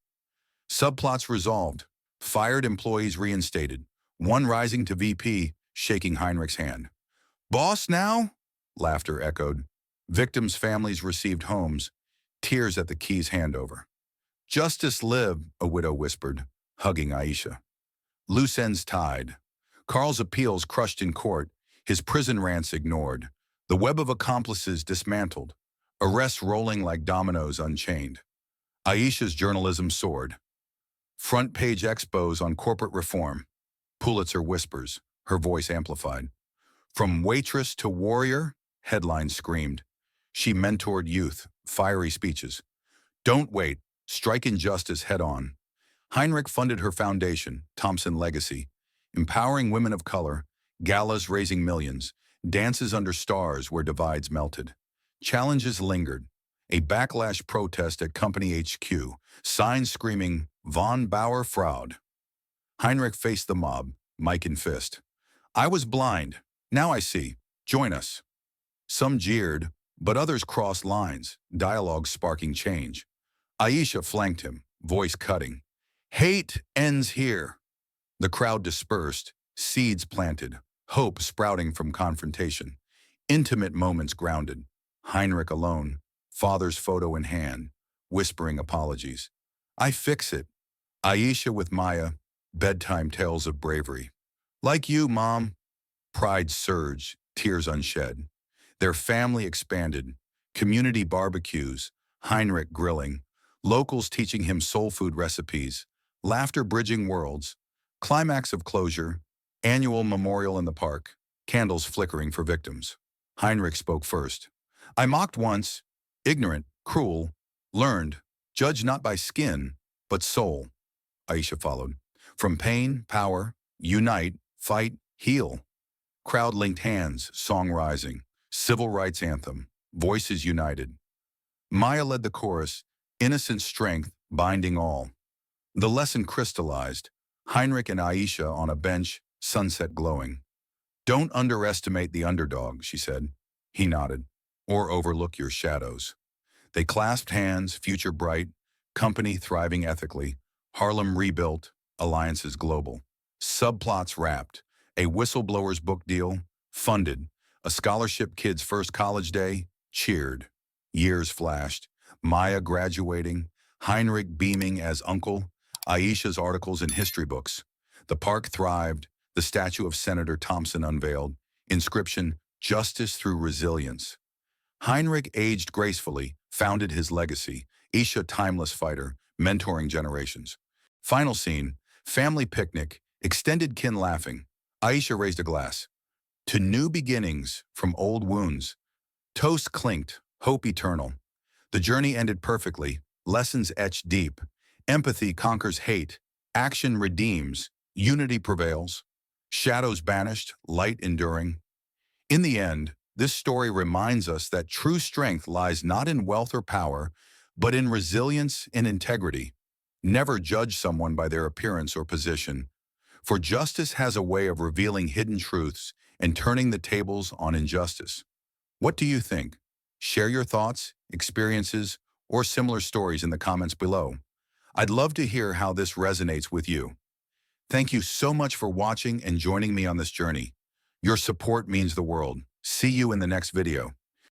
Subplots resolved, fired employees reinstated, one rising to VP, shaking Heinrich's hand. Boss now? Laughter echoed. Victims' families received homes, tears at the key's handover. Justice live, a widow whispered, hugging Aisha. Loose ends tied. Carl's appeals crushed in court, his prison rants ignored. The web of accomplices dismantled, arrests rolling like dominoes unchained. Aisha's journalism soared. Front page expos on corporate reform. Pulitzer whispers, her voice amplified. From waitress to warrior, headlines screamed. She mentored youth, fiery speeches. Don't wait, strike injustice head on. Heinrich funded her foundation, Thompson Legacy, empowering women of color, galas raising millions, dances under stars where divides melted. Challenges lingered. A backlash protest at company HQ, signs screaming, Von Bauer fraud. Heinrich faced the mob, mic in fist. I was blind. Now I see. Join us. Some jeered, but others crossed lines, dialogue sparking change. Aisha flanked him, voice cutting. Hate ends here. The crowd dispersed, seeds planted, hope sprouting from confrontation. Intimate moments grounded. Heinrich alone, father's photo in hand, whispering apologies. I fix it. Aisha with Maya, bedtime tales of bravery. Like you, Mom. Pride surged, tears unshed. Their family expanded, community barbecues, Heinrich grilling, locals teaching him soul food recipes, laughter bridging worlds, climax of closure, annual memorial in the park, candles flickering for victims. Heinrich spoke first. I mocked once, ignorant, cruel, learned, judged not by skin, but soul. Aisha followed. From pain, power, unite, fight, heal. Crowd linked hands, song rising, civil rights anthem, voices united. Maya led the chorus, innocent strength, binding all. The lesson crystallized, Heinrich and Aisha on a bench, sunset glowing. Don't underestimate the underdog, she said. He nodded. Or overlook your shadows. They clasped hands, future bright, company thriving ethically, Harlem rebuilt, alliances global. Subplots wrapped, a whistleblower's book deal, funded, a scholarship kid's first college day, cheered. Years flashed, Maya graduating, Heinrich beaming as uncle, Aisha's articles in history books. The park thrived, the statue of Senator Thompson unveiled, inscription, justice through resilience. Heinrich aged gracefully, founded his legacy, Aisha timeless fighter, mentoring generations. Final scene, family picnic, extended kin laughing. Aisha raised a glass. To new beginnings from old wounds. Toast clinked, hope eternal. The journey ended perfectly, lessons etched deep. Empathy conquers hate, action redeems, unity prevails. Shadows banished, light enduring. In the end, this story reminds us that true strength lies not in wealth or power, but in resilience and integrity. Never judge someone by their appearance or position, for justice has a way of revealing hidden truths and turning the tables on injustice. What do you think? Share your thoughts, experiences, or similar stories in the comments below. I'd love to hear how this resonates with you. Thank you so much for watching and joining me on this journey. Your support means the world. See you in the next video.